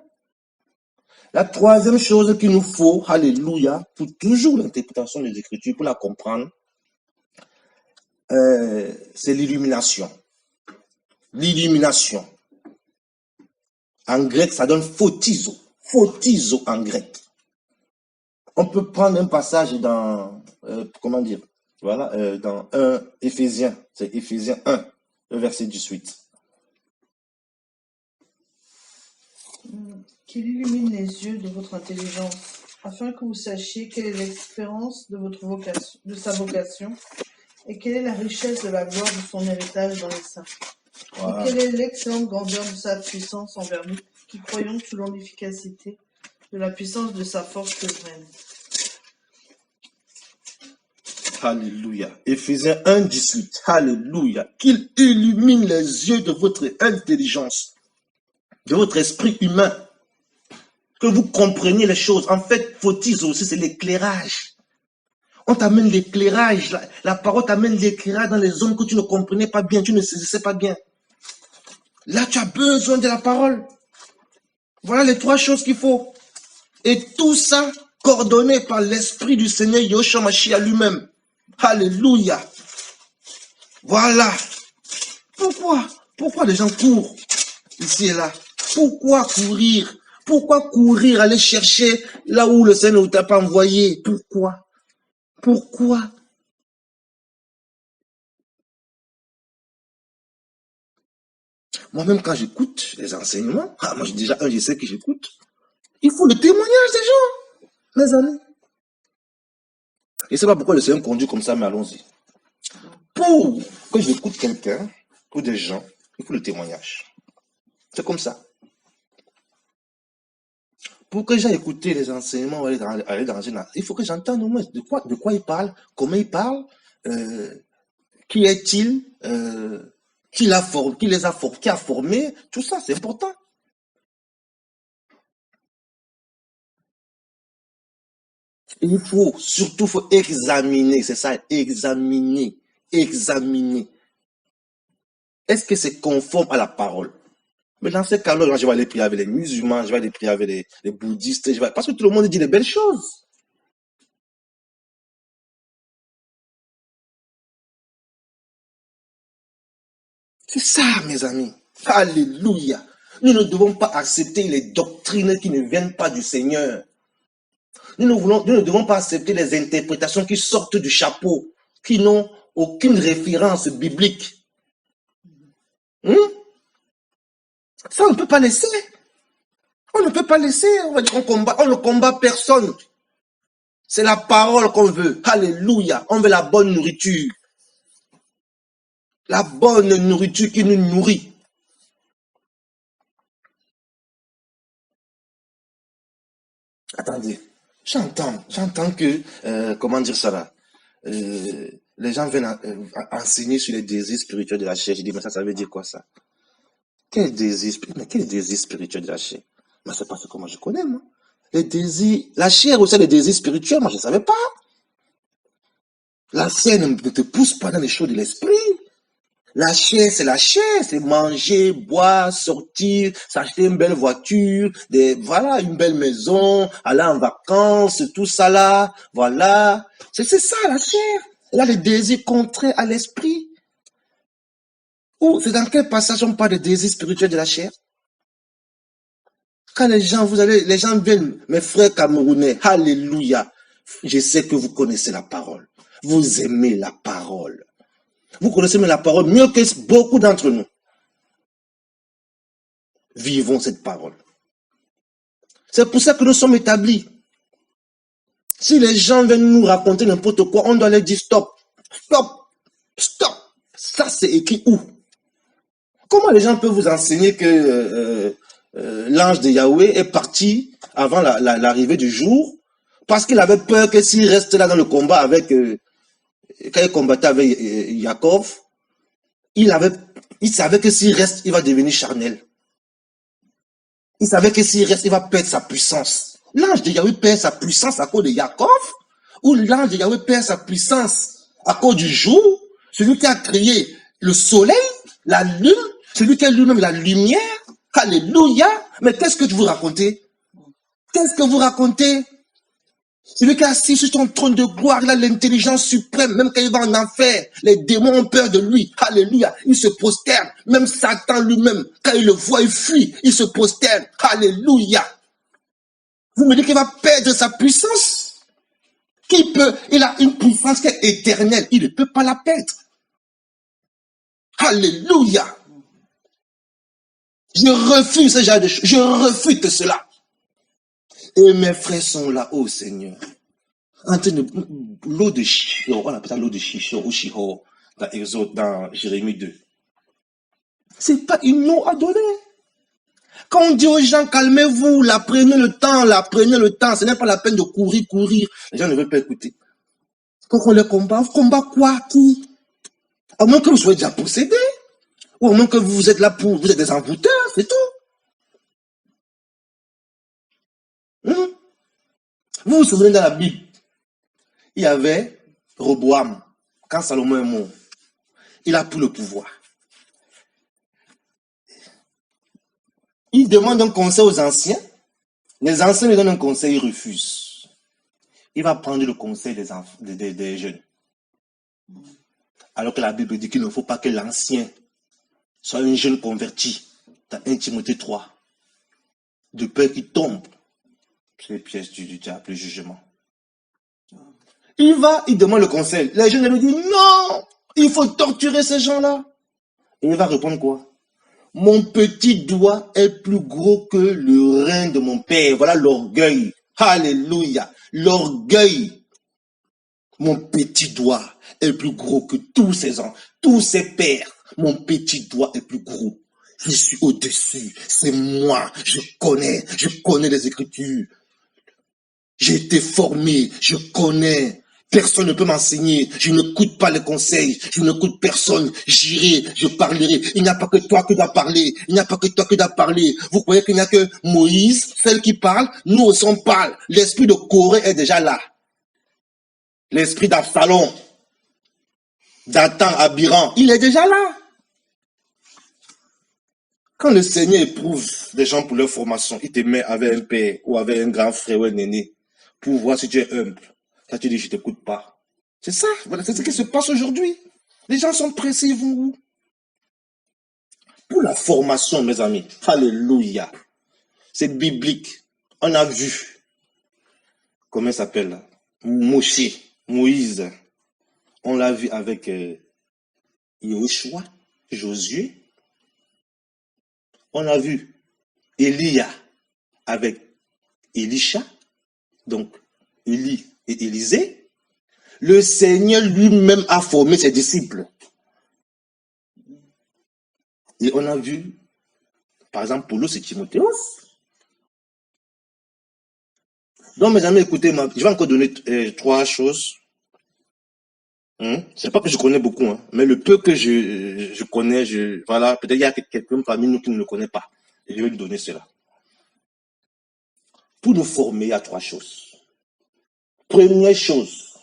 La troisième chose qu'il nous faut, alléluia, pour toujours l'interprétation des Écritures, pour la comprendre, c'est l'illumination. L'illumination. En grec, ça donne photizo. Photizo en grec. On peut prendre un passage dans, comment dire, voilà, dans 1 Éphésiens, c'est Éphésiens 1, le verset 18. Qu'il illumine les yeux de votre intelligence, afin que vous sachiez quelle est l'espérance de votre vocation, de sa vocation, et quelle est la richesse de la gloire de son héritage dans les saints. Voilà. Et quelle est l'excellente grandeur de sa puissance envers nous, qui croyons selon l'efficacité de la puissance de sa force souveraine. Alléluia. Éphésiens 1, 18. Alléluia. Qu'il illumine les yeux de votre intelligence, de votre esprit humain, que vous compreniez les choses. En fait, photis aussi, c'est l'éclairage. On t'amène l'éclairage. La parole t'amène l'éclairage dans les zones que tu ne comprenais pas bien, tu ne saisissais pas bien. Là, tu as besoin de la parole. Voilà les 3 choses qu'il faut. Et tout ça coordonné par l'Esprit du Seigneur Yahshua Mashiach lui-même. Alléluia. Voilà. Pourquoi les gens courent ici et là? Pourquoi courir? Pourquoi courir, aller chercher là où le Seigneur ne t'a pas envoyé? Pourquoi? Moi-même, quand j'écoute les enseignements, moi déjà, je sais que j'écoute. Il faut le témoignage des gens, mes amis. Et c'est pas pourquoi le Seigneur conduit comme ça, mais allons-y. Pour que j'écoute quelqu'un ou des gens, il faut le témoignage. C'est comme ça. Pour que j'aille écouter les enseignements, aller dans une, il faut que j'entende au moins de quoi il parle, comment il parle, qui est-il, qui a formé, tout ça, c'est important. Et il faut examiner, c'est ça, examiner. Est-ce que c'est conforme à la parole? Mais dans ces cas-là, je vais aller prier avec les musulmans, je vais aller prier avec les bouddhistes, parce que tout le monde dit les belles choses. C'est ça, mes amis. Alléluia. Nous ne devons pas accepter les doctrines qui ne viennent pas du Seigneur. Nous ne devons pas accepter les interprétations qui sortent du chapeau, qui n'ont aucune référence biblique. Ça, on ne peut pas laisser. On ne peut pas laisser. On va dire on ne combat personne. C'est la parole qu'on veut. Alléluia. On veut la bonne nourriture. La bonne nourriture qui nous nourrit. Attendez. J'entends que, comment dire ça là, les gens viennent enseigner sur les désirs spirituels de la chair. Je dis, mais ça veut dire quoi ça? Quel désir spirituel de la chair? Mais c'est pas ce que moi je connais, moi. Les désirs, la chair aussi, les désirs spirituels, moi je ne savais pas. La chair ne te pousse pas dans les choses de l'esprit. La chair, c'est manger, boire, sortir, s'acheter une belle voiture, voilà, une belle maison, aller en vacances, tout ça là, voilà. C'est ça, la chair. Là, les désirs contraires à l'esprit. Ou c'est dans quel passage on parle des désirs spirituels de la chair? Quand les gens viennent, mes frères camerounais, alléluia. Je sais que vous connaissez la parole. Vous aimez la parole. Vous connaissez la parole mieux que beaucoup d'entre nous. Vivons cette parole. C'est pour ça que nous sommes établis. Si les gens viennent nous raconter n'importe quoi, on doit leur dire stop. Stop. Stop. Ça, c'est écrit où? Comment les gens peuvent vous enseigner que l'ange de Yahweh est parti avant l'arrivée du jour parce qu'il avait peur que s'il reste là dans le combat avec, quand il combattait avec Jacob, il savait que s'il reste, il va devenir charnel. Il savait que s'il reste, il va perdre sa puissance. L'ange de Yahweh perd sa puissance à cause de Jacob, ou l'ange de Yahweh perd sa puissance à cause du jour, celui qui a créé le soleil, la lune, celui qui a lui-même la lumière. Alléluia. Mais qu'est-ce que vous racontez? Qu'est-ce que vous racontez? Celui qui est assis sur son trône de gloire, il a l'intelligence suprême. Même quand il va en enfer, les démons ont peur de lui. Alléluia. Il se prosterne. Même Satan lui-même, quand il le voit, il fuit. Il se prosterne. Alléluia. Vous me dites qu'il va perdre sa puissance? Il a une puissance qui est éternelle. Il ne peut pas la perdre. Alléluia. Je refuse ce genre de choses. Je refuse cela. Et mes frères sont là, oh Seigneur. En train de l'eau de Chichon, on appelle ça l'eau de Chichon ou Chiho dans Exode, dans Jérémie 2. C'est pas une eau à donner. Quand on dit aux gens, calmez-vous, prenez le temps, ce n'est pas la peine de courir. Les gens ne veulent pas écouter. Quand on les combat quoi? Qui? À moins que vous soyez déjà possédés. Ou à moins que vous êtes là vous êtes des envoûteurs, c'est tout. Vous vous souvenez dans la Bible, il y avait Roboam, quand Salomon est mort. Il a pris le pouvoir. Il demande un conseil aux anciens. Les anciens lui donnent un conseil, il refuse. Il va prendre le conseil des jeunes. Alors que la Bible dit qu'il ne faut pas que l'ancien soit un jeune converti. Dans 1 Timothée 3. De peur qu'il tombe. C'est les pièges du diable, le jugement. Il demande le conseil. Les jeunes lui disent non, il faut torturer ces gens-là. Et il va répondre quoi? Mon petit doigt est plus gros que le rein de mon père. Voilà l'orgueil. Alléluia. L'orgueil. Mon petit doigt est plus gros que tous ces pères. Mon petit doigt est plus gros. Je suis au-dessus. C'est moi. Je connais les Écritures. J'ai été formé. Je connais. Personne ne peut m'enseigner. Je n'écoute pas les conseils. Je n'écoute personne. J'irai, je parlerai. Il n'y a pas que toi qui dois parler. Il n'y a pas que toi qui dois parler. Vous croyez qu'il n'y a que Moïse, celle qui parle? Nous aussi on parle. L'esprit de Corée est déjà là. L'esprit d'Absalom, Dathan, Abiram, il est déjà là. Quand le Seigneur éprouve des gens pour leur formation, il te met avec un père ou avec un grand frère ou un aîné pour voir si tu es humble. Là, tu dis, je ne t'écoute pas. C'est ça, voilà, c'est ce qui se passe aujourd'hui. Les gens sont pressés, ils vont où? Pour la formation, mes amis, alléluia, c'est biblique. On a vu, comment il s'appelle, Moïse. On l'a vu avec Yoshua, Josué. On a vu Élia avec Élisha, donc Élie et Élisée. Le Seigneur lui-même a formé ses disciples. Et on a vu, par exemple, Paulos et Timothée. Donc, mes amis, écoutez-moi, je vais encore donner 3 choses. C'est pas que je connais beaucoup, mais le peu que je connais, voilà, peut-être il y a quelqu'un parmi nous qui ne le connaît pas. Et je vais lui donner cela. Pour nous former, il y a 3 choses. Première chose,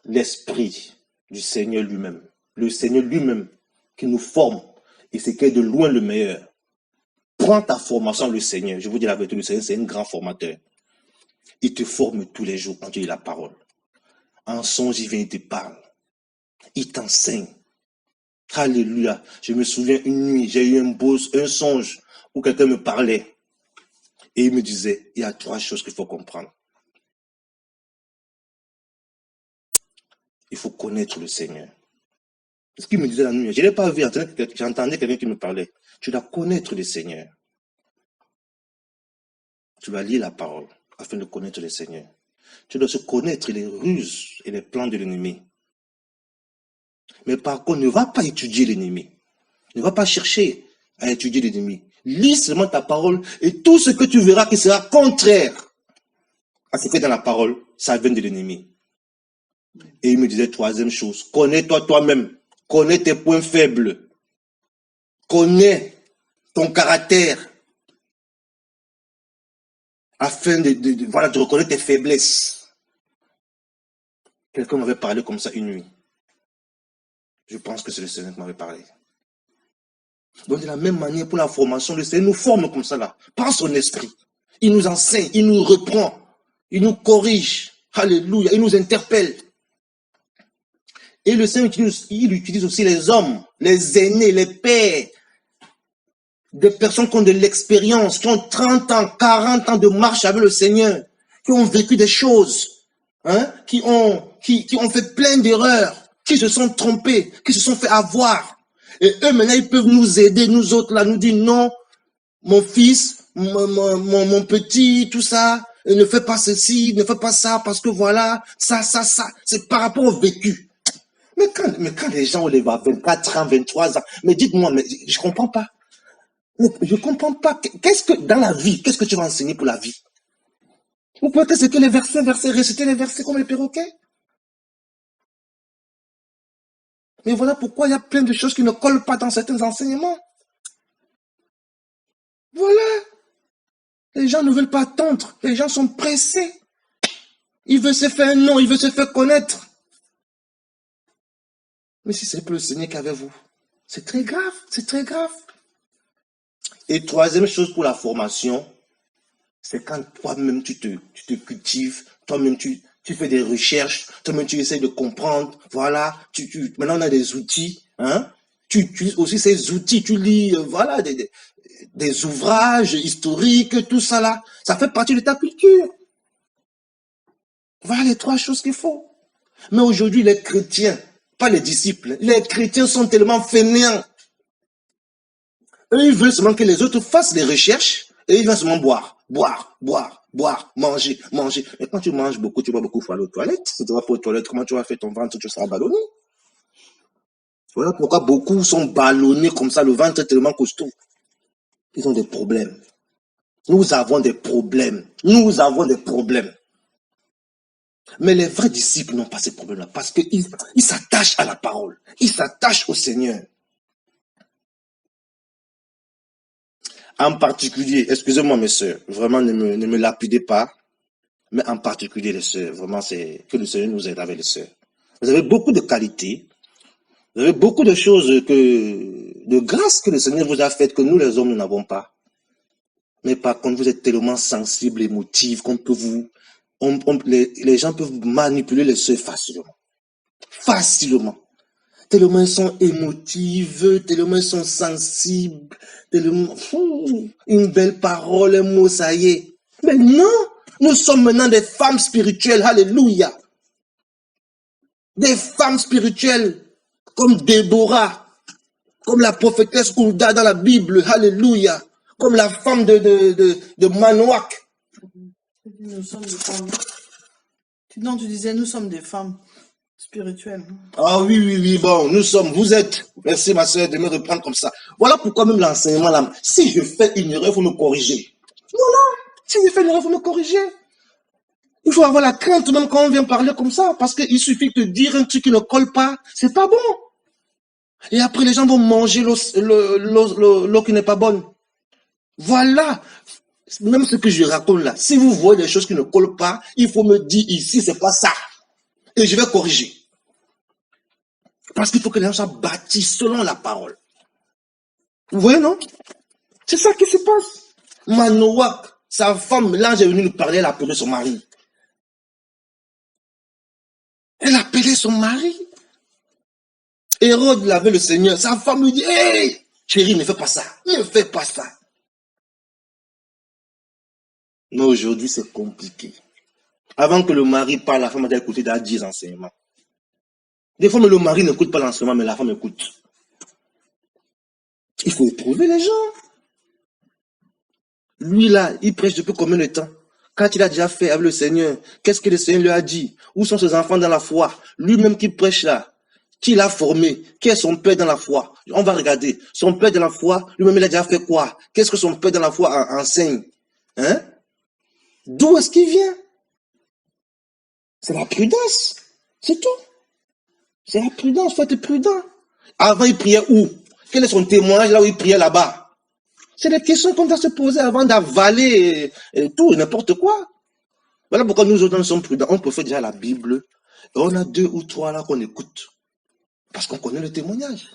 l'esprit du Seigneur lui-même. Le Seigneur lui-même qui nous forme. Et c'est qui est de loin le meilleur. Prends ta formation, le Seigneur. Je vous dis la vérité, le Seigneur, c'est un grand formateur. Il te forme tous les jours quand tu lis la parole. En songe, il vient, il te parle. Il t'enseigne. Alléluia. Je me souviens une nuit, j'ai eu un songe où quelqu'un me parlait. Et il me disait, il y a 3 choses qu'il faut comprendre. Il faut connaître le Seigneur. C'est ce qu'il me disait la nuit. Je ne l'ai pas vu, j'entendais quelqu'un qui me parlait. Tu dois connaître le Seigneur. Tu dois lire la parole afin de connaître le Seigneur. Tu dois se connaître les ruses et les plans de l'ennemi. Mais par contre, ne va pas étudier l'ennemi. Ne va pas chercher à étudier l'ennemi. Lis seulement ta parole et tout ce que tu verras qui sera contraire à ce qui est dans la parole, ça vient de l'ennemi. Et il me disait 3e chose, connais-toi toi-même. Connais tes points faibles. Connais ton caractère. Afin de reconnaître tes faiblesses. Quelqu'un m'avait parlé comme ça une nuit. Je pense que c'est le Seigneur qui m'avait parlé. Donc de la même manière, pour la formation, le Seigneur nous forme comme ça là, par son esprit. Il nous enseigne, il nous reprend, il nous corrige. Alléluia, il nous interpelle. Et le Seigneur il utilise aussi les hommes, les aînés, les pères, des personnes qui ont de l'expérience, qui ont 30 ans, 40 ans de marche avec le Seigneur, qui ont vécu des choses, qui ont fait plein d'erreurs, qui se sont trompés, qui se sont fait avoir. Et eux, maintenant, ils peuvent nous aider, nous autres, là, nous dire non, mon fils, mon petit, tout ça, ne fais pas ceci, ne fais pas ça, parce que voilà, ça, c'est par rapport au vécu. Mais quand les gens, on les voit 24 ans, 23 ans, mais dites-moi, mais je comprends pas. Je comprends pas. Qu'est-ce que, dans la vie, qu'est-ce que tu vas enseigner pour la vie? Ou peut-être c'est que les versets, réciter les versets comme les perroquets? Mais voilà pourquoi il y a plein de choses qui ne collent pas dans certains enseignements. Voilà. Les gens ne veulent pas attendre. Les gens sont pressés. Ils veulent se faire un nom, ils veulent se faire connaître. Mais si c'est pour le Seigneur qu'avec vous, c'est très grave, c'est très grave. Et troisième chose pour la formation, c'est quand toi-même tu te cultives, toi-même tu fais des recherches, toi-même tu essaies de comprendre, voilà, maintenant on a des outils, hein, tu utilises aussi ces outils, tu lis, voilà, des ouvrages historiques, tout ça là, ça fait partie de ta culture. Voilà les trois choses qu'il faut. Mais aujourd'hui, les chrétiens, pas les disciples, les chrétiens sont tellement fainéants. Eux, ils veulent seulement que les autres fassent des recherches et ils veulent seulement boire, boire, boire, boire, manger, manger. Mais quand tu manges beaucoup, tu vas beaucoup aller aux toilettes. Si tu vas pas aux toilettes, comment tu vas faire ton ventre, tu seras ballonné. Voilà pourquoi beaucoup sont ballonnés comme ça, le ventre est tellement costaud. Ils ont des problèmes. Nous avons des problèmes. Nous avons des problèmes. Mais les vrais disciples n'ont pas ces problèmes-là parce qu'ils s'attachent à la parole. Ils s'attachent au Seigneur. En particulier, excusez-moi mes sœurs, vraiment ne me lapidez pas, mais en particulier les sœurs, vraiment c'est que le Seigneur nous aide avec les sœurs. Vous avez beaucoup de qualités, vous avez beaucoup de choses de grâce que le Seigneur vous a faites que nous les hommes nous n'avons pas. Mais par contre, vous êtes tellement sensibles, émotifs, qu'on peut les gens peuvent manipuler les sœurs facilement. Facilement. Tellement elles sont émotives, tellement elles sont sensibles, tellement, une belle parole, un mot, ça y est. Mais non, nous sommes maintenant des femmes spirituelles, alléluia. Des femmes spirituelles, comme Déborah, comme la prophétesse Hulda dans la Bible, alléluia. Comme la femme de Manoach. Nous sommes des femmes. Non, tu disais, nous sommes des femmes spirituelles. Ah oui, bon, vous êtes. Merci ma soeur de me reprendre comme ça. Voilà pourquoi même l'enseignement là, si je fais une erreur, il faut me corriger. Voilà, si je fais une erreur, il faut me corriger. Il faut avoir la crainte même quand on vient parler comme ça, parce qu'il suffit de dire un truc qui ne colle pas, c'est pas bon. Et après les gens vont manger l'eau qui n'est pas bonne. Voilà, même ce que je raconte là, si vous voyez des choses qui ne collent pas, il faut me dire ici, c'est pas ça. Et je vais corriger. Parce qu'il faut que les gens soient bâtis selon la parole. Vous voyez, non? C'est ça qui se passe. Manoach, sa femme, l'ange est venu nous parler, elle a appelé son mari. Elle a appelé son mari. Hérode l'avait le Seigneur. Sa femme lui dit, hey, chérie, ne fais pas ça. Ne fais pas ça. Mais aujourd'hui, c'est compliqué. Avant que le mari parle, la femme a écouté 10 enseignements. Des fois, le mari n'écoute pas l'enseignement, mais la femme écoute. Il faut éprouver les gens. Lui, là, il prêche depuis combien de temps? Quand il a déjà fait avec le Seigneur, qu'est-ce que le Seigneur lui a dit? Où sont ses enfants dans la foi? Lui-même qui prêche là, qui l'a formé? Qui est son père dans la foi? On va regarder. Son père dans la foi, lui-même il a déjà fait quoi? Qu'est-ce que son père dans la foi enseigne? Hein? D'où est-ce qu'il vient? C'est la prudence. C'est tout. C'est la prudence, il faut être prudent. Avant, il priait où? Quel est son témoignage là où il priait là-bas? C'est des questions qu'on doit se poser avant d'avaler et tout, n'importe quoi. Voilà pourquoi nous autres, nous sommes prudents. On préfère déjà la Bible. Et on a 2 ou 3 là qu'on écoute. Parce qu'on connaît le témoignage.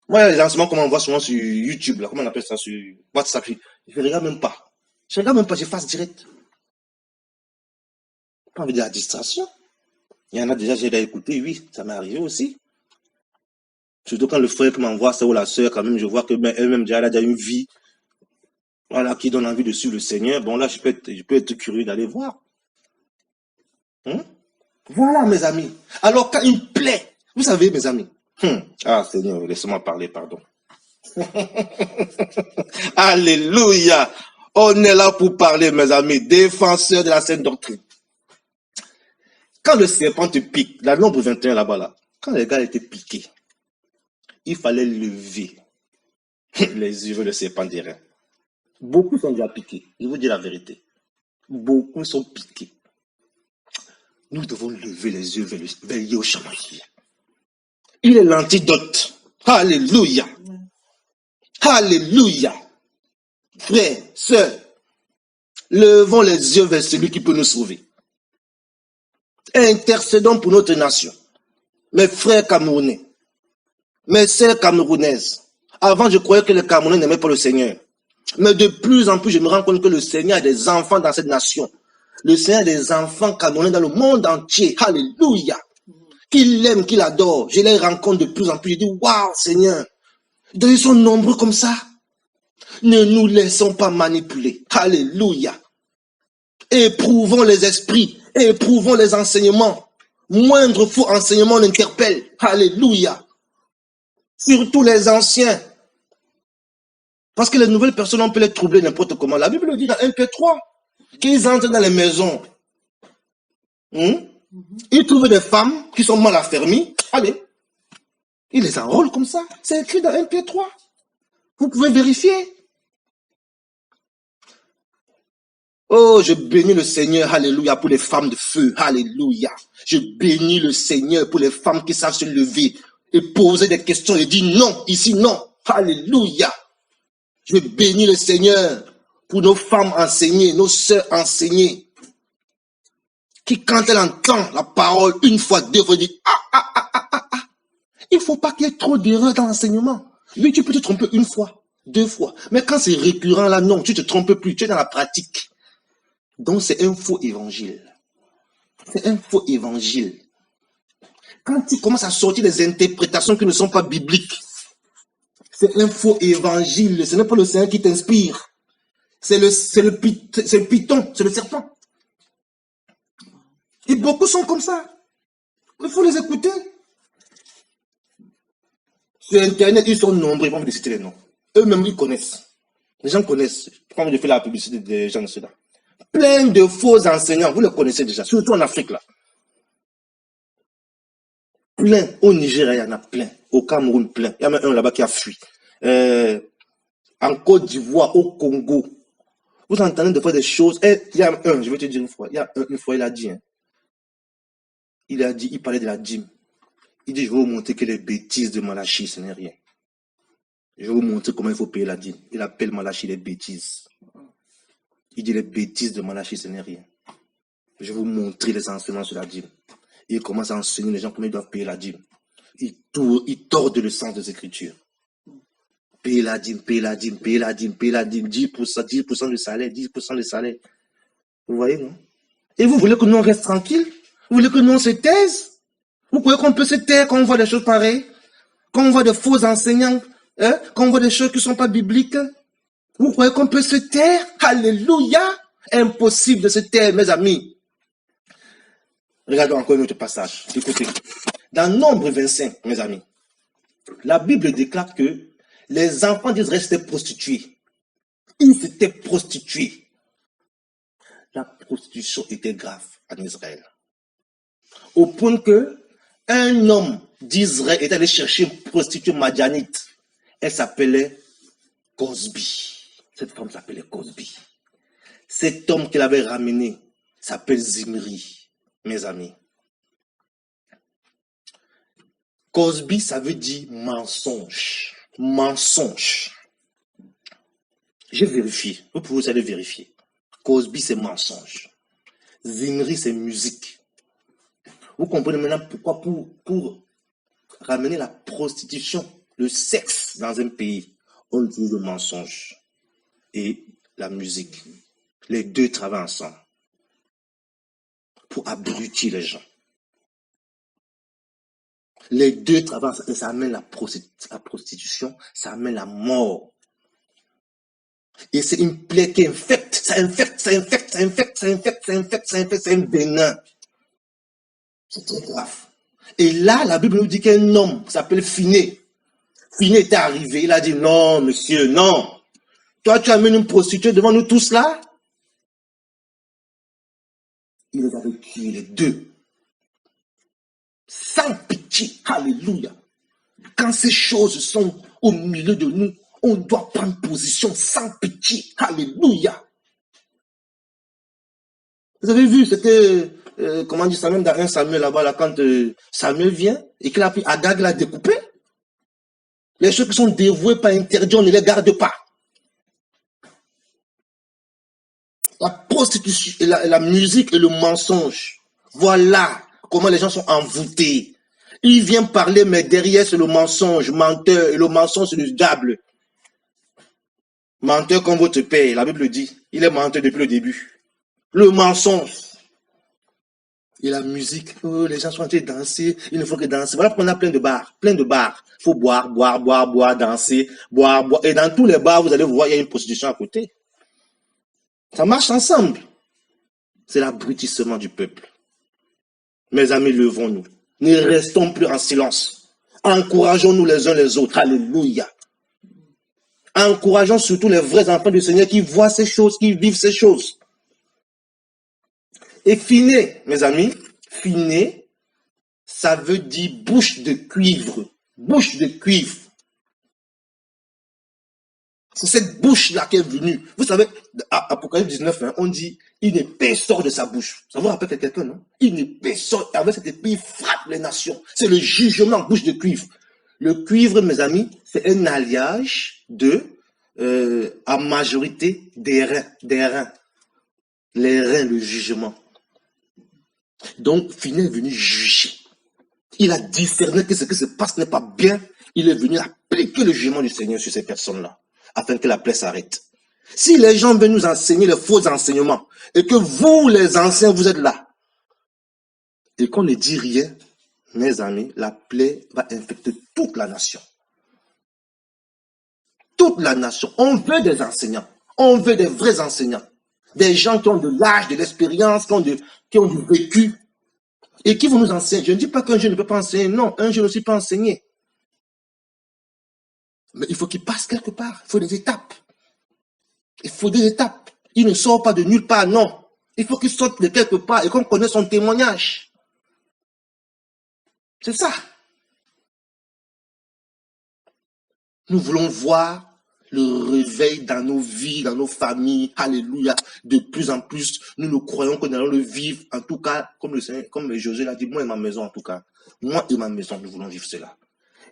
Moi, les lancements qu'on voit souvent sur YouTube, là, comment on appelle ça, sur WhatsApp, je ne regarde même pas. Je ne regarde même pas, je fasse direct. Pas envie de la distraction. Il y en a déjà, j'ai écouté, oui, ça m'est arrivé aussi. Surtout quand le frère qui m'envoie ça ou la sœur, quand même, je vois que elle-même déjà, elle a déjà une vie, voilà, qui donne envie de suivre le Seigneur. Bon, là, je peux être curieux d'aller voir. Voilà, mes amis. Alors, quand il me plaît, vous savez, mes amis. Ah, Seigneur, laissez-moi parler, pardon. Alléluia. On est là pour parler, mes amis, défenseurs de la sainte doctrine. Quand le serpent te pique, la nombre 21 là-bas, là, quand les gars étaient piqués, il fallait lever les yeux vers le serpent des reins. Beaucoup sont déjà piqués, je vous dis la vérité. Beaucoup sont piqués. Nous devons lever les yeux vers Yahushua. Il est l'antidote. Alléluia. Alléluia. Frères, sœurs, levons les yeux vers celui qui peut nous sauver. Intercédons pour notre nation. Mes frères camerounais, mes sœurs camerounaises, Avant, je croyais que les Camerounais n'aimaient pas le Seigneur. Mais de plus en plus, je me rends compte que le Seigneur a des enfants dans cette nation. Le Seigneur a des enfants camerounais dans le monde entier. Alléluia. Qu'il l'aime, qu'il adore. Je les rencontre de plus en plus. Je dis, waouh, Seigneur. Ils sont nombreux comme ça. Ne nous laissons pas manipuler. Alléluia. Éprouvons les esprits. Éprouvons les enseignements. Moindre faux enseignement l'interpelle. Alléluia. Surtout les anciens. Parce que les nouvelles personnes, on peut les troubler n'importe comment. La Bible le dit dans 1 Pierre 3, qu'ils entrent dans les maisons. Ils trouvent des femmes qui sont mal affermies. Allez, ils les enrôlent comme ça. C'est écrit dans 1 Pierre 3. Vous pouvez vérifier. Oh, je bénis le Seigneur, alléluia, pour les femmes de feu, alléluia. Je bénis le Seigneur pour les femmes qui savent se lever et poser des questions et dire non, ici non, alléluia. Je bénis le Seigneur pour nos femmes enseignées, nos sœurs enseignées, qui quand elles entendent la parole une fois, deux fois, disent il ne faut pas qu'il y ait trop d'erreurs dans l'enseignement. Oui, tu peux te tromper une fois, deux fois, mais quand c'est récurrent là, non, tu ne te trompes plus, tu es dans la pratique. Donc c'est un faux évangile. C'est un faux évangile. Quand tu commences à sortir des interprétations qui ne sont pas bibliques, c'est un faux évangile. Ce n'est pas le Seigneur qui t'inspire. C'est le python, c'est le serpent. Et beaucoup sont comme ça. Il faut les écouter. Sur Internet, ils sont nombreux, ils vont vous citer les noms. Eux-mêmes, ils connaissent. Les gens connaissent. Quand je fais la publicité des gens de cela. Plein de faux enseignants, vous les connaissez déjà, surtout en Afrique là. Plein. Au Nigeria, il y en a plein. Au Cameroun, plein. Il y en a même un là-bas qui a fui. En Côte d'Ivoire, au Congo. Vous entendez des fois des choses. Il y a un, je vais te dire une fois. Il y a une fois, il a dit, il parlait de la dîme. Il dit, je vais vous montrer que les bêtises de Malachi, ce n'est rien. Je vais vous montrer comment il faut payer la dîme. Il appelle Malachi les bêtises. Il dit, les bêtises de Malachi, ce n'est rien. Je vais vous montrer les enseignements sur la dîme. Il commence à enseigner les gens comment ils doivent payer la dîme. Il tord le sens des Écritures. Payer la dîme, payer la dîme, payer la dîme, payer la dîme, 10% du salaire, 10% du salaire. Vous voyez, non? Et vous voulez que nous on reste tranquille? Vous voulez que nous on se taise? Vous croyez qu'on peut se taire quand on voit des choses pareilles? Quand on voit de faux enseignants, quand on voit des choses qui ne sont pas bibliques? Vous croyez qu'on peut se taire? Alléluia! Impossible de se taire, mes amis. Regardons encore un autre passage. Écoutez. Dans Nombre 25, mes amis, la Bible déclare que les enfants d'Israël s'étaient prostitués. Ils s'étaient prostitués. La prostitution était grave en Israël. Au point que un homme d'Israël est allé chercher une prostituée madianite. Elle s'appelait Cosbi. Cette femme s'appelait Cosbi. Cet homme qu'elle avait ramené s'appelle Zimri, mes amis. Cosbi, ça veut dire mensonge. Mensonge. J'ai vérifié. Vous pouvez aller vérifier. Cosbi, c'est mensonge. Zimri, c'est musique. Vous comprenez maintenant pourquoi pour ramener la prostitution, le sexe dans un pays, on utilise le mensonge et la musique. Les deux travaillent ensemble pour abrutir les gens. Les deux travaillent ensemble et ça amène la prostitution, ça amène la mort. Et c'est une plaie qui infecte, ça infecte, ça infecte, ça infecte, ça infecte, ça infecte, ça infecte, c'est un venin. C'est très grave. Et là, la Bible nous dit qu'un homme qui s'appelle Finé. Finé était arrivé, il a dit non, monsieur, non. Toi, tu amènes une prostituée devant nous tous là. Il les avait tués les deux. Sans pitié. Alléluia. Quand ces choses sont au milieu de nous, on doit prendre position sans pitié. Alléluia. Vous avez vu, c'était, comment dit Samuel, dans un Samuel là-bas, là, quand Samuel vient et qu'il a pris Agag, l'a découpé. Les choses qui sont dévouées par interdit, on ne les garde pas. La prostitution, la musique et le mensonge. Voilà comment les gens sont envoûtés. Il vient parler, mais derrière, c'est le mensonge, menteur. Et le mensonge, c'est le diable. Menteur comme votre père, la Bible dit. Il est menteur depuis le début. Le mensonge. Et la musique, oh, les gens sont en train de danser, il ne faut que danser. Voilà pourquoi on a plein de bars, plein de bars. Il faut boire, boire, boire, boire, danser, boire, boire. Et dans tous les bars, vous allez voir, il y a une prostitution à côté. Ça marche ensemble. C'est l'abrutissement du peuple. Mes amis, levons-nous. Ne restons plus en silence. Encourageons-nous les uns les autres. Alléluia. Encourageons surtout les vrais enfants du Seigneur qui voient ces choses, qui vivent ces choses. Et finir, mes amis, finir, ça veut dire bouche de cuivre. Bouche de cuivre. C'est cette bouche-là qui est venue. Vous savez, à Apocalypse 19, hein, on dit, une épée sort de sa bouche. Ça vous rappelle quelqu'un, non? Une épée sort, avec cette épée, il frappe les nations. C'est le jugement bouche de cuivre. Le cuivre, mes amis, c'est un alliage à majorité des reins. Les reins, le jugement. Donc, Finet est venu juger. Il a discerné que ce qui se passe n'est pas bien. Il est venu appliquer le jugement du Seigneur sur ces personnes-là, afin que la plaie s'arrête. Si les gens veulent nous enseigner les faux enseignements, et que vous, les anciens, vous êtes là, et qu'on ne dit rien, mes amis, la plaie va infecter toute la nation. Toute la nation. On veut des enseignants. On veut des vrais enseignants. Des gens qui ont de l'âge, de l'expérience, qui ont du vécu, et qui vont nous enseigner. Je ne dis pas qu'un jeune ne peut pas enseigner. Non, un jeune aussi peut enseigner. Mais il faut qu'il passe quelque part. Il faut des étapes. Il faut des étapes. Il ne sort pas de nulle part, non. Il faut qu'il sorte de quelque part et qu'on connaisse son témoignage. C'est ça. Nous voulons voir le réveil dans nos vies, dans nos familles. Alléluia. De plus en plus, nous croyons que nous allons le vivre. En tout cas, comme Josué l'a dit, moi et ma maison, en tout cas. Moi et ma maison, nous voulons vivre cela.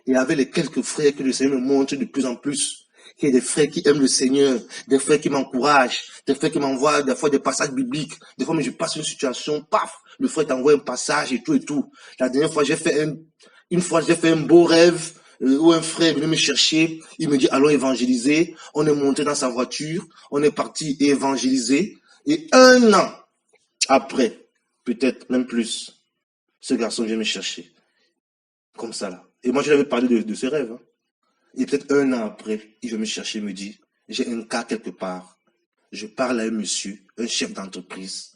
Et avec les quelques frères que le Seigneur me montre de plus en plus, il y a des frères qui aiment le Seigneur, des frères qui m'encouragent, des frères qui m'envoient des fois des passages bibliques. Des fois, je passe une situation, paf, le frère t'envoie un passage et tout. La dernière fois, j'ai fait un beau rêve où un frère est venu me chercher. Il me dit, allons évangéliser. On est monté dans sa voiture, on est parti évangéliser. Et 1 an après, peut-être même plus, ce garçon vient me chercher. Comme ça, là. Et moi, je lui avais parlé de ce rêve. Hein. Et peut-être 1 an après, il veut me chercher, il me dit, j'ai un cas quelque part. Je parle à un monsieur, un chef d'entreprise,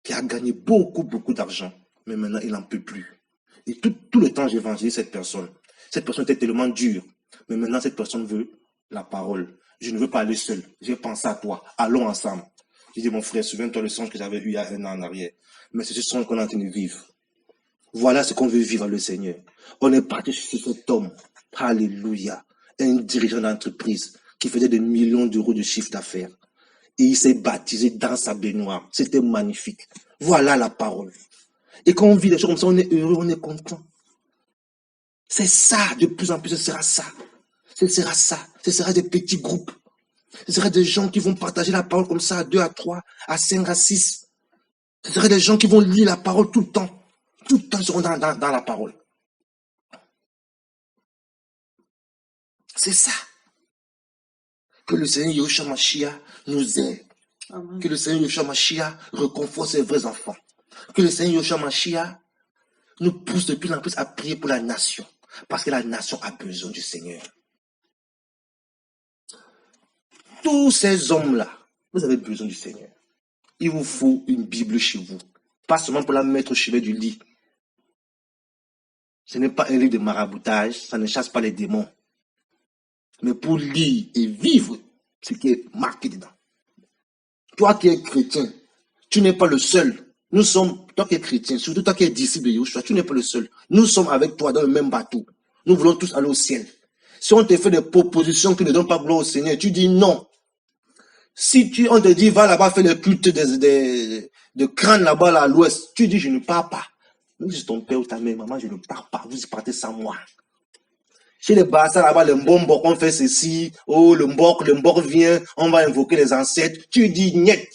qui a gagné beaucoup, beaucoup d'argent. Mais maintenant, il n'en peut plus. Et tout le temps, j'évangélise cette personne. Cette personne était tellement dure. Mais maintenant, cette personne veut la parole. Je ne veux pas aller seul. J'ai pensé à toi. Allons ensemble. J'ai dit, mon frère, souviens-toi le songe que j'avais eu il y a 1 an en arrière. Mais c'est ce songe qu'on est en train de vivre. Voilà ce qu'on veut vivre avec le Seigneur. On est parti sur cet homme. Alléluia. Un dirigeant d'entreprise qui faisait des millions d'euros de chiffre d'affaires. Et il s'est baptisé dans sa baignoire. C'était magnifique. Voilà la parole. Et quand on vit des choses comme ça, on est heureux, on est content. C'est ça, de plus en plus, ce sera ça. Ce sera ça. Ce sera des petits groupes. Ce sera des gens qui vont partager la parole comme ça à 2, à 3, à 5, à 6. Ce sera des gens qui vont lire la parole tout le temps. Tout le temps, ils seront dans la parole. C'est ça. Que le Seigneur Yahushua Mashiach nous aide. Amen. Que le Seigneur Yahushua Mashiach reconforte ses vrais enfants. Que le Seigneur Yahushua Mashiach nous pousse de plus en plus à prier pour la nation. Parce que la nation a besoin du Seigneur. Tous ces hommes-là, vous avez besoin du Seigneur. Il vous faut une Bible chez vous. Pas seulement pour la mettre au chevet du lit. Ce n'est pas un livre de maraboutage, ça ne chasse pas les démons. Mais pour lire et vivre ce qui est marqué dedans. Toi qui es chrétien, tu n'es pas le seul. Nous sommes, toi qui es chrétien, surtout toi qui es disciple de Yahushua, tu n'es pas le seul. Nous sommes avec toi dans le même bateau. Nous voulons tous aller au ciel. Si on te fait des propositions qui ne donnent pas gloire au Seigneur, tu dis non. Si on te dit, va là-bas faire le culte de crâne là-bas là, à l'ouest, tu dis, je ne pars pas. Même si c'est ton père ou ta mère, maman, je ne pars pas. Vous y partez sans moi. Chez les Bassa là-bas, le Mbok, on fait ceci. Oh, le Mbok vient, on va invoquer les ancêtres. Tu dis, niet.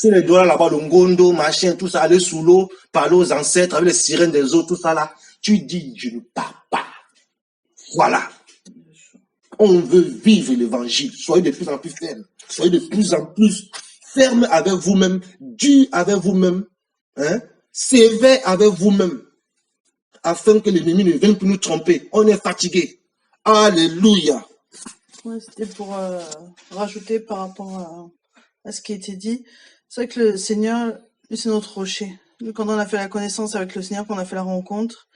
C'est les doigts là-bas, le ngondo, machin, tout ça, aller sous l'eau, parler aux ancêtres, avec les sirènes des eaux, tout ça là. Tu dis, je ne pars pas. Voilà. On veut vivre l'évangile. Soyez de plus en plus ferme. Soyez de plus en plus ferme avec vous-même, dur avec vous-même, hein, sévère avec vous-même, afin que l'ennemi ne vienne plus nous tromper. On est fatigué. Alléluia. Ouais, c'était pour rajouter par rapport à ce qui a été dit. C'est vrai que le Seigneur, lui, c'est notre rocher. Nous, quand on a fait la connaissance avec le Seigneur, qu'on a fait la rencontre,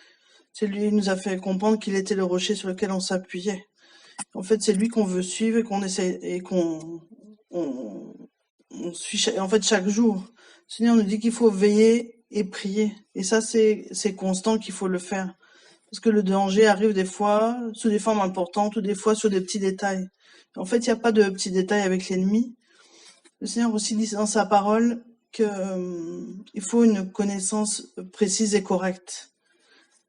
c'est lui qui nous a fait comprendre qu'il était le rocher sur lequel on s'appuyait. En fait, c'est lui qu'on veut suivre et qu'on essaie et qu'on on suit en fait chaque jour. Le Seigneur nous dit qu'il faut veiller et prier. Et ça, c'est constant qu'il faut le faire. Parce que le danger arrive des fois sous des formes importantes ou des fois sur des petits détails. En fait, il n'y a pas de petits détails avec l'ennemi. Le Seigneur aussi dit dans sa parole que il faut une connaissance précise et correcte.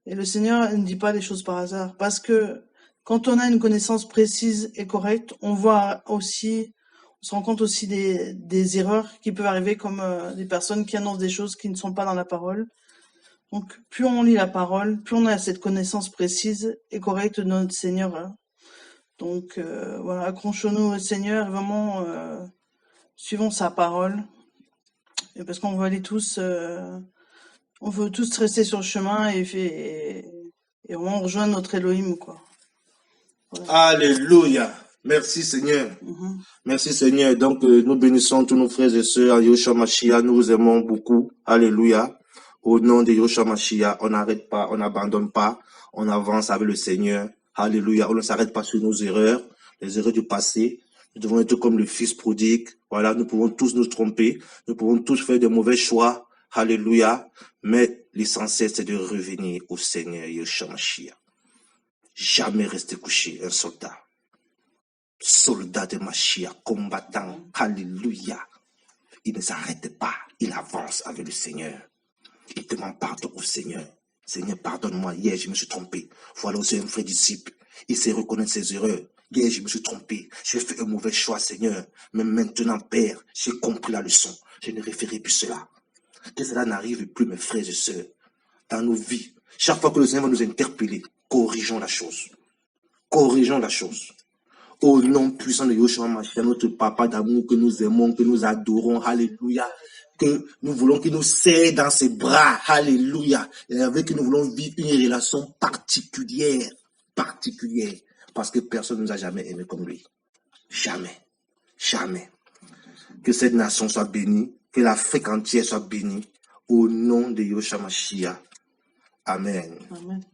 Et le Seigneur ne dit pas les choses par hasard. Parce que quand on a une connaissance précise et correcte, on voit aussi, on se rend compte aussi des erreurs qui peuvent arriver, comme des personnes qui annoncent des choses qui ne sont pas dans la parole. Donc, plus on lit la parole, plus on a cette connaissance précise et correcte de notre Seigneur. Hein. Donc, voilà, accrochons-nous au Seigneur, vraiment, suivons sa parole. Et parce qu'on veut aller tous, on veut tous rester sur le chemin et vraiment rejoindre notre Elohim, quoi. Voilà. Alléluia. Merci Seigneur. Merci Seigneur. Donc, nous bénissons tous nos frères et sœurs en Yeshua Mashiach. Nous vous aimons beaucoup. Alléluia. Au nom de Yeshua Mashiach, on n'arrête pas, on n'abandonne pas, on avance avec le Seigneur. Alléluia. On ne s'arrête pas sur nos erreurs, les erreurs du passé. Nous devons être comme le fils prodigue. Voilà, nous pouvons tous nous tromper. Nous pouvons tous faire de mauvais choix. Alléluia. Mais l'essentiel, c'est de revenir au Seigneur Yeshua Mashiach. Jamais rester couché, un soldat. Soldat de Mashiach, combattant. Alléluia. Il ne s'arrête pas. Il avance avec le Seigneur. Il demande pardon au Seigneur. Seigneur, pardonne-moi. Hier, je me suis trompé. Voilà aussi un vrai disciple. Il sait reconnaître ses erreurs. Hier, je me suis trompé. J'ai fait un mauvais choix, Seigneur. Mais maintenant, Père, j'ai compris la leçon. Je ne referai plus cela. Que cela n'arrive plus, mes frères et sœurs, dans nos vies. Chaque fois que le Seigneur va nous interpeller, corrigeons la chose. Corrigeons la chose. Au nom puissant de Yeshua Mashiach, notre papa d'amour que nous aimons, que nous adorons. Alléluia. Que nous voulons qu'il nous serre dans ses bras. Alléluia. Et avec qui nous voulons vivre une relation particulière. Particulière. Parce que personne ne nous a jamais aimé comme lui. Jamais. Jamais. Que cette nation soit bénie. Que l'Afrique entière soit bénie. Au nom de Yeshua Mashiach. Amen. Amen.